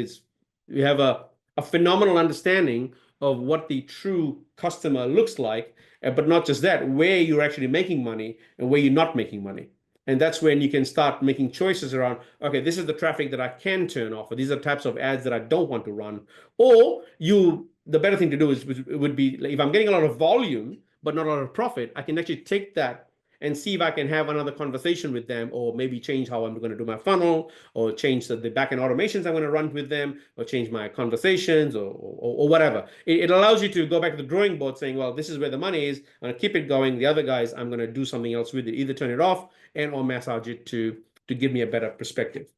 [SPEAKER 1] have a phenomenal understanding of what the true customer looks like, but not just that, where you're actually making money and where you're not making money. And that's when you can start making choices around, okay, this is the traffic that I can turn off, or these are types of ads that I don't want to run. Or the better thing to do would be, if I'm getting a lot of volume, but not a lot of profit, I can actually take that and see if I can have another conversation with them, or maybe change how I'm going to do my funnel, or change the backend automations I'm going to run with them, or change my conversations, or whatever. It allows you to go back to the drawing board saying, well, this is where the money is. I'm going to keep it going. The other guys, I'm going to do something else with it, either turn it off or massage it to give me a better perspective.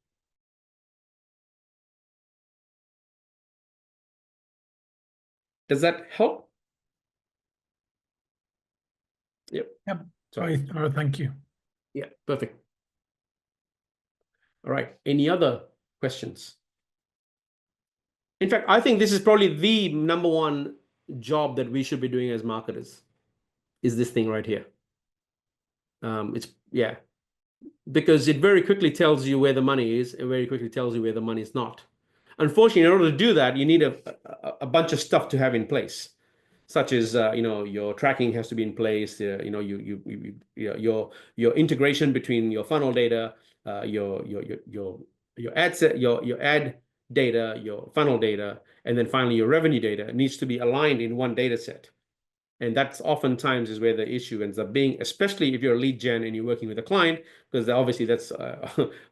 [SPEAKER 1] Does that help? Yep.
[SPEAKER 3] Sorry. Oh, thank you.
[SPEAKER 1] Yeah, perfect. All right. Any other questions? In fact, I think this is probably the number one job that we should be doing as marketers, is this thing right here. Because it very quickly tells you where the money is, and very quickly tells you where the money is not. Unfortunately, in order to do that, you need a bunch of stuff to have in place, such as your tracking has to be in place. Your integration between your funnel data, your ad set, your ad data, your funnel data, and then finally your revenue data needs to be aligned in one data set. And that's oftentimes is where the issue ends up being, especially if you're a lead gen and you're working with a client, because obviously that's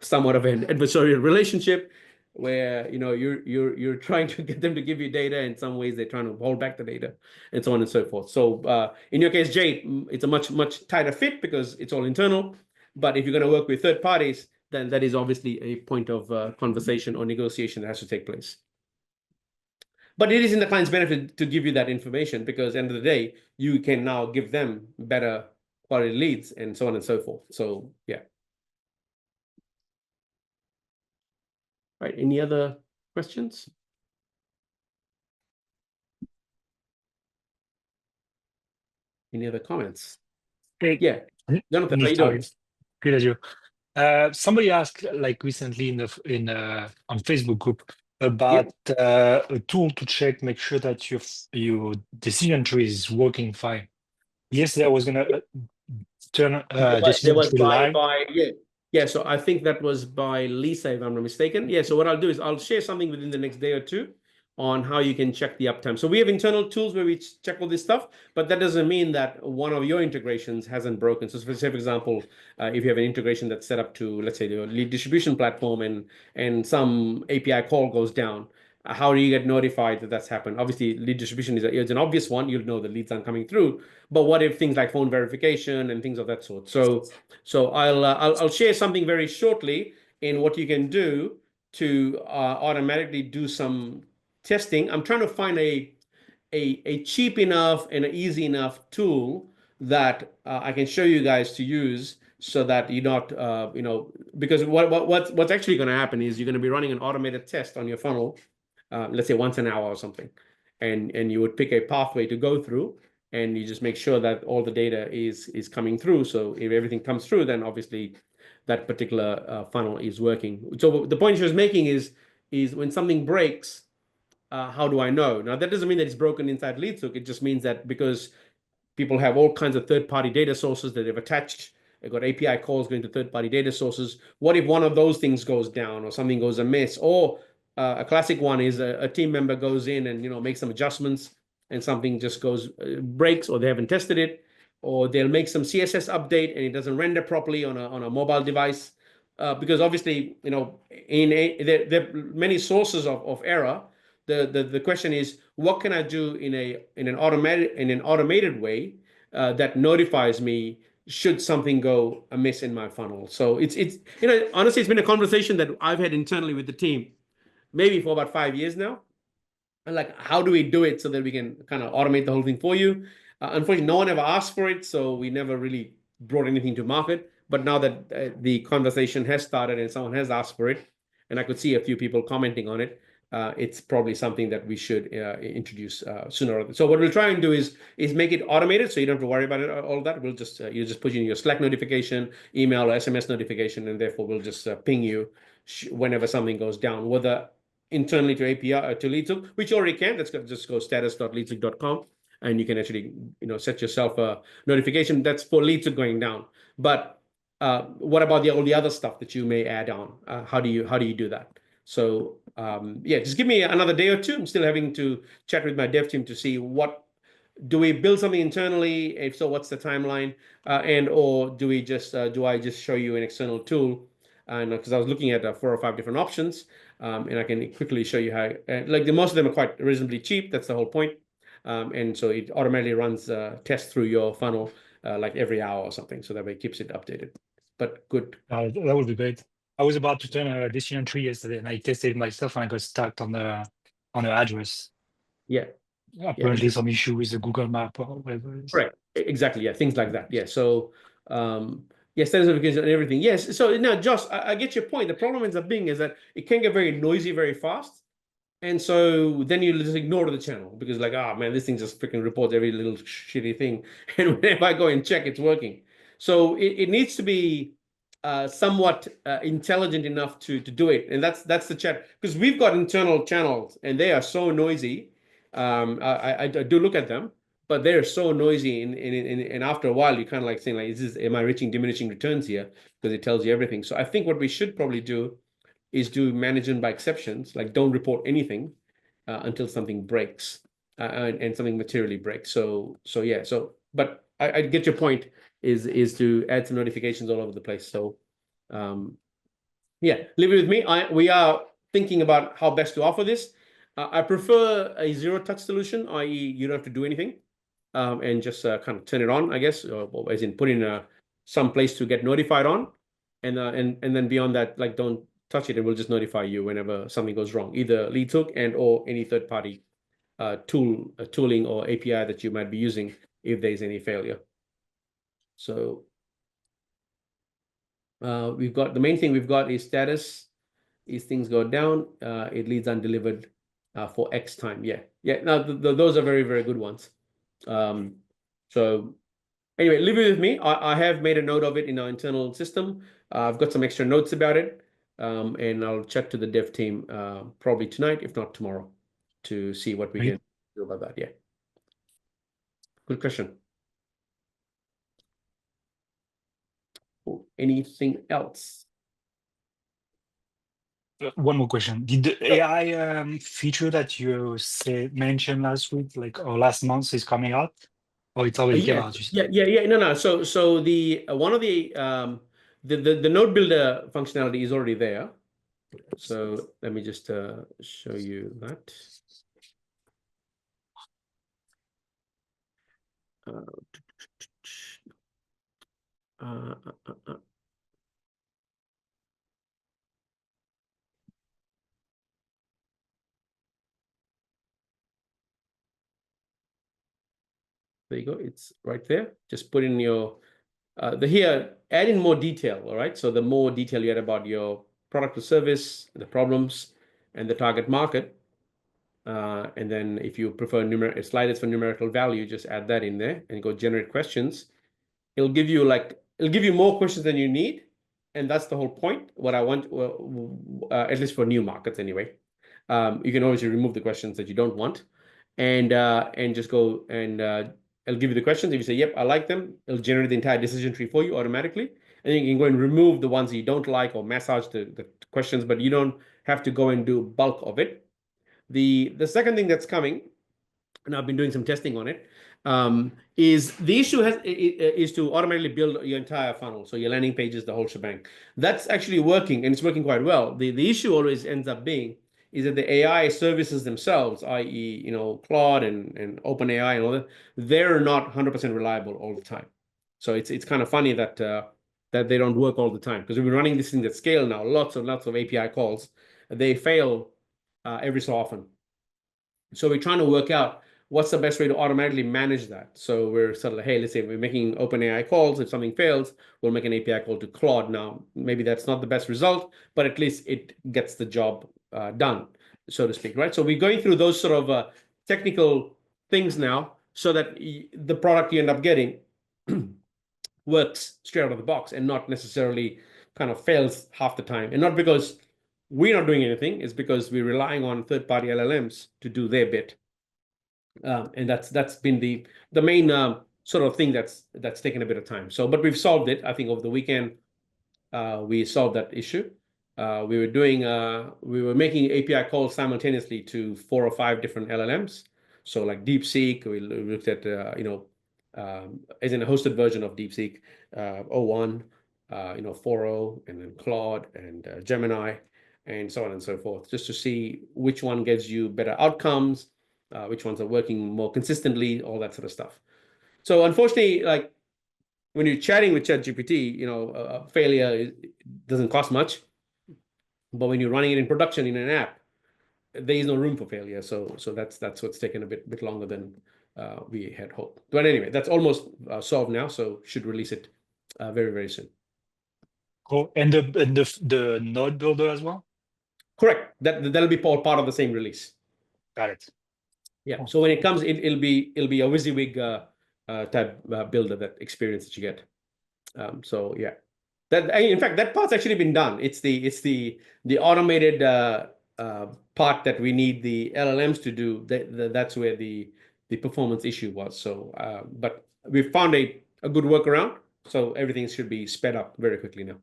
[SPEAKER 1] somewhat of an adversarial relationship where you're trying to get them to give you data. In some ways, they're trying to hold back the data, and so on and so forth. So in your case, Jay, it's a much tighter fit because it's all internal. But if you're going to work with third parties, then that is obviously a point of conversation or negotiation that has to take place. But it is in the client's benefit to give you that information, because at the end of the day, you can now give them better quality leads and so on and so forth. So yeah. Right. Any other questions? Any other comments?
[SPEAKER 4] Hey,
[SPEAKER 1] yeah. Jonathan, how you doing?
[SPEAKER 4] Good as you. Somebody asked like recently on Facebook group about a tool to check, make sure that your decision tree is working fine. Yesterday I was gonna turn decision tree live.
[SPEAKER 1] Yeah, so I think that was by Lisa, if I'm not mistaken. Yeah, so what I'll do is I'll share something within the next day or two on how you can check the uptime. So we have internal tools where we check all this stuff, but that doesn't mean that one of your integrations hasn't broken. So for example, if you have an integration that's set up to, let's say, your lead distribution platform, and some API call goes down, how do you get notified that that's happened? Obviously, lead distribution is an obvious one. You'll know the leads aren't coming through. But what if things like phone verification and things of that sort? So I'll share something very shortly in what you can do to automatically do some testing. I'm trying to find a cheap enough and an easy enough tool that I can show you guys to use, so that you're not, because what's actually going to happen is you're going to be running an automated test on your funnel, let's say once an hour or something, and you would pick a pathway to go through, and you just make sure that all the data is coming through. So if everything comes through, then obviously that particular funnel is working. So the point she was making is when something breaks, how do I know? Now, that doesn't mean that it's broken inside LeadsHook. It just means that because people have all kinds of third-party data sources that they've attached, they've got API calls going to third-party data sources. What if one of those things goes down or something goes amiss? Or a classic one is a team member goes in and makes some adjustments, and something just goes breaks, or they haven't tested it, or they'll make some CSS update and it doesn't render properly on a mobile device. Because obviously, there are many sources of error. The question is, what can I do in an automated way that notifies me should something go amiss in my funnel? So it's honestly, it's been a conversation that I've had internally with the team, maybe for about 5 years now. And like, how do we do it so that we can kind of automate the whole thing for you? Unfortunately, no one ever asked for it, so we never really brought anything to market. But now that the conversation has started and someone has asked for it, and I could see a few people commenting on it, it's probably something that we should introduce sooner. So what we'll try and do is make it automated, so you don't have to worry about it, all that. We'll just you just put in your Slack notification, email or SMS notification, and therefore we'll just ping you whenever something goes down, whether internally to API to LeadsHook, which you already can. Let's just go status.leadshook.com, and you can actually set yourself a notification that's for LeadsHook going down. But what about all the other stuff that you may add on? How do you do that? So yeah, just give me another day or two. I'm still having to chat with my dev team to see what do we build something internally. If so, what's the timeline? Or do we just do I just show you an external tool? And because I was looking at 4 or 5 different options, and I can quickly show you how. Most of them are quite reasonably cheap. That's the whole point. And so it automatically runs tests through your funnel like every hour or something, so that way it keeps it updated. But good.
[SPEAKER 4] That would be great. I was about to turn a decision tree yesterday, and I tested it myself, and I got stuck on the address.
[SPEAKER 1] Yeah.
[SPEAKER 4] Apparently, some issue with the Google Map or whatever it is.
[SPEAKER 1] Right. Exactly. Yeah. Things like that. Yeah. So yes, status notifications and everything. Yes. So now, Josh, I get your point. The problem ends up being is that it can get very noisy very fast. And so then you just ignore the channel because like, man, this thing just freaking reports every little shitty thing. And whenever I go and check, it's working. So it needs to be somewhat intelligent enough to do it. And that's the chat, because we've got internal channels and they are so noisy. I do look at them, but they're so noisy. And after a while, you kind of like saying like, am I reaching diminishing returns here? Because it tells you everything. So I think what we should probably do is do management by exceptions, like don't report anything until something breaks and something materially breaks. So yeah, but I get your point is to add some notifications all over the place. So yeah, leave it with me. We are thinking about how best to offer this. I prefer a zero-touch solution, i.e. you don't have to do anything and just kind of turn it on, I guess, or as in put in some place to get notified on. And then beyond that, like don't touch it, and we'll just notify you whenever something goes wrong, either LeadsHook or any third-party tooling or API that you might be using if there's any failure. So we've got the main thing we've got is status. If things go down, it leads undelivered for X time. Yeah. Now those are very, very good ones. So anyway, leave it with me. I have made a note of it in our internal system. I've got some extra notes about it. And I'll chat to the dev team probably tonight, if not tomorrow, to see what we can do about that. Yeah. Good question. Anything else?
[SPEAKER 4] One more question. Did the AI feature that you mentioned last week, or last month, is coming out, or it's already came out?
[SPEAKER 1] Yeah. No. So the one of the node builder functionality is already there. So let me just show you that. There you go. It's right there. Just put in your here, add in more detail. All right. So the more detail you add about your product or service, the problems, and the target market. And then if you prefer sliders for numerical value, just add that in there and go generate questions. It'll give you more questions than you need. And that's the whole point. What I want, at least for new markets anyway. You can always remove the questions that you don't want and just go and it'll give you the questions. If you say, yep, I like them, it'll generate the entire decision tree for you automatically. And you can go and remove the ones you don't like or massage the questions, but you don't have to go and do bulk of it. The second thing that's coming, and I've been doing some testing on it, is the issue is to automatically build your entire funnel. So your landing pages, the whole shebang. That's actually working, and it's working quite well. The issue always ends up being is that the AI services themselves, i.e., Claude and OpenAI and all that, they're not 100% reliable all the time. So it's kind of funny that that they don't work all the time, because we've been running this thing at scale now, lots of API calls. They fail every so often. So we're trying to work out what's the best way to automatically manage that. So we're sort of like, hey, let's say we're making OpenAI calls. If something fails, we'll make an API call to Claude. Now, maybe that's not the best result, but at least it gets the job done, so to speak, right? So we're going through those sort of technical things now so that the product you end up getting works straight out of the box and not necessarily kind of fails half the time. And not because we're not doing anything, it's because we're relying on third-party LLMs to do their bit. And that's been the main sort of thing that's taken a bit of time. So, but we've solved it. I think over the weekend, we solved that issue. We were making API calls simultaneously to 4 or 5 different LLMs. So like DeepSeek, we looked at as in a hosted version of DeepSeek, O1, 4.0, and then Claude and Gemini, and so on and so forth, just to see which one gives you better outcomes, which ones are working more consistently, all that sort of stuff. So unfortunately, like when you're chatting with ChatGPT, failure doesn't cost much. But when you're running it in production in an app, there is no room for failure. So that's what's taken a bit longer than we had hoped. But anyway, that's almost solved now. So should release it very, very soon.
[SPEAKER 4] Cool. And the node builder as well?
[SPEAKER 1] Correct. That'll be all part of the same release.
[SPEAKER 4] Got it.
[SPEAKER 1] Yeah. So when it comes, it'll be a WYSIWYG type builder, that experience that you get. So yeah, in fact that part's actually been done. It's the automated part that we need the LLMs to do. That's where the performance issue was. So, but we found a good workaround. So everything should be sped up very quickly now.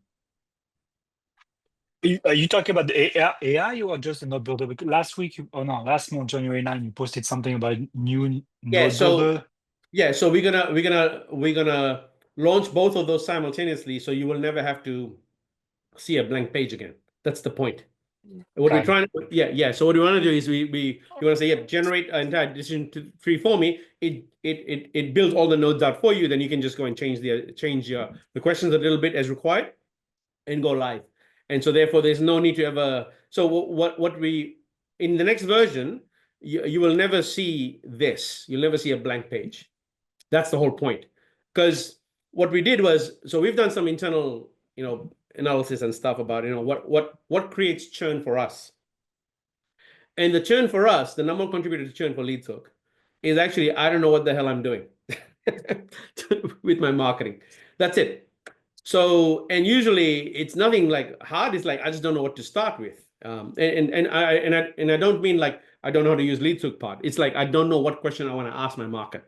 [SPEAKER 4] Are you talking about the AI or just a node builder? Because last month, January 9, you posted something about new node builder.
[SPEAKER 1] Yeah, so we're gonna launch both of those simultaneously, so you will never have to see a blank page again. That's the point. What we're trying to, so what we want to do is we want to say, generate an entire decision tree for me. It builds all the nodes out for you. Then you can just go and change the questions a little bit as required, and go live. And so therefore, there's no need to ever. So what we in the next version, you will never see this. You'll never see a blank page. That's the whole point. Because what we did was, so we've done some internal, analysis and stuff about, what creates churn for us. And the churn for us, the number one contributor to churn for LeadsHook, is actually, I don't know what the hell I'm doing with my marketing. That's it. So, and usually it's nothing like hard. It's like, I just don't know what to start with. And I don't mean like, I don't know how to use LeadsHook part. It's like, I don't know what question I want to ask my market.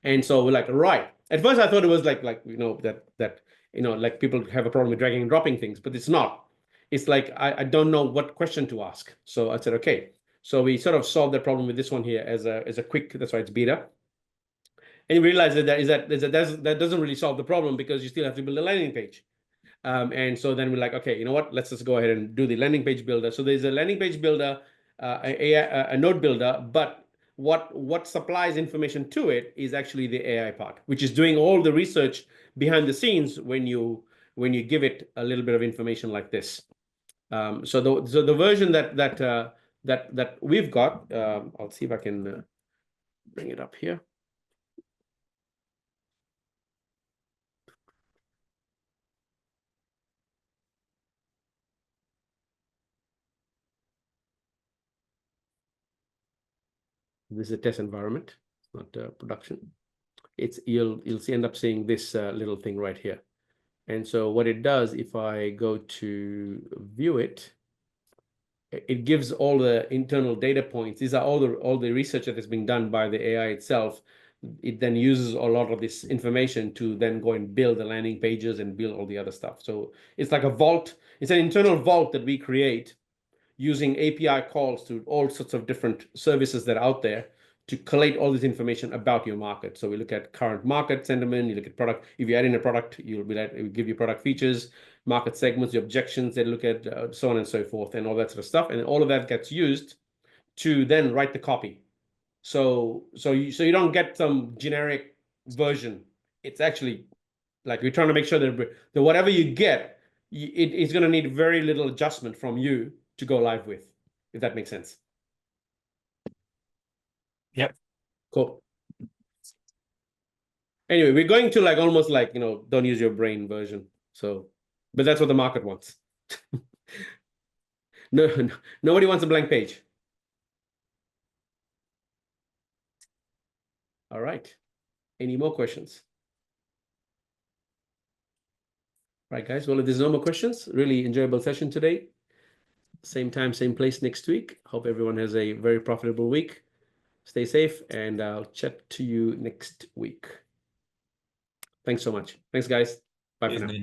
[SPEAKER 1] And so we're like, right. At first I thought it was like people have a problem with dragging and dropping things, but it's not. It's like, I don't know what question to ask. So I said, okay. So we sort of solved that problem with this one here as a quick, that's why it's beta. And you realize that doesn't really solve the problem, because you still have to build a landing page. And so then we're like, okay, you know what? Let's just go ahead and do the landing page builder. So there's a landing page builder, a node builder, but what supplies information to it is actually the AI part, which is doing all the research behind the scenes when you give it a little bit of information like this. So the version that we've got, I'll see if I can bring it up here. This is a test environment, it's not production. You'll end up seeing this little thing right here. And so what it does, if I go to view it, it gives all the internal data points. These are all the research that is being done by the AI itself. It then uses a lot of this information to then go and build the landing pages and build all the other stuff. So it's like a vault. It's an internal vault that we create using API calls to all sorts of different services that are out there to collate all this information about your market. So we look at current market sentiment, you look at product. If you add in a product, it will give you product features, market segments, the objections, they look at so on and so forth, and all that sort of stuff. And all of that gets used to then write the copy. So you don't get some generic version. It's actually like we're trying to make sure that whatever you get, it's going to need very little adjustment from you to go live with, if that makes sense.
[SPEAKER 4] Yep.
[SPEAKER 1] Cool. Anyway, we're going to like almost like, don't use your brain version. So, but that's what the market wants. No, nobody wants a blank page. All right. Any more questions? All right, guys. Well, if there's no more questions, really enjoyable session today. Same time, same place next week. Hope everyone has a very profitable week. Stay safe, and I'll chat to you next week. Thanks so much. Thanks, guys. Bye for now.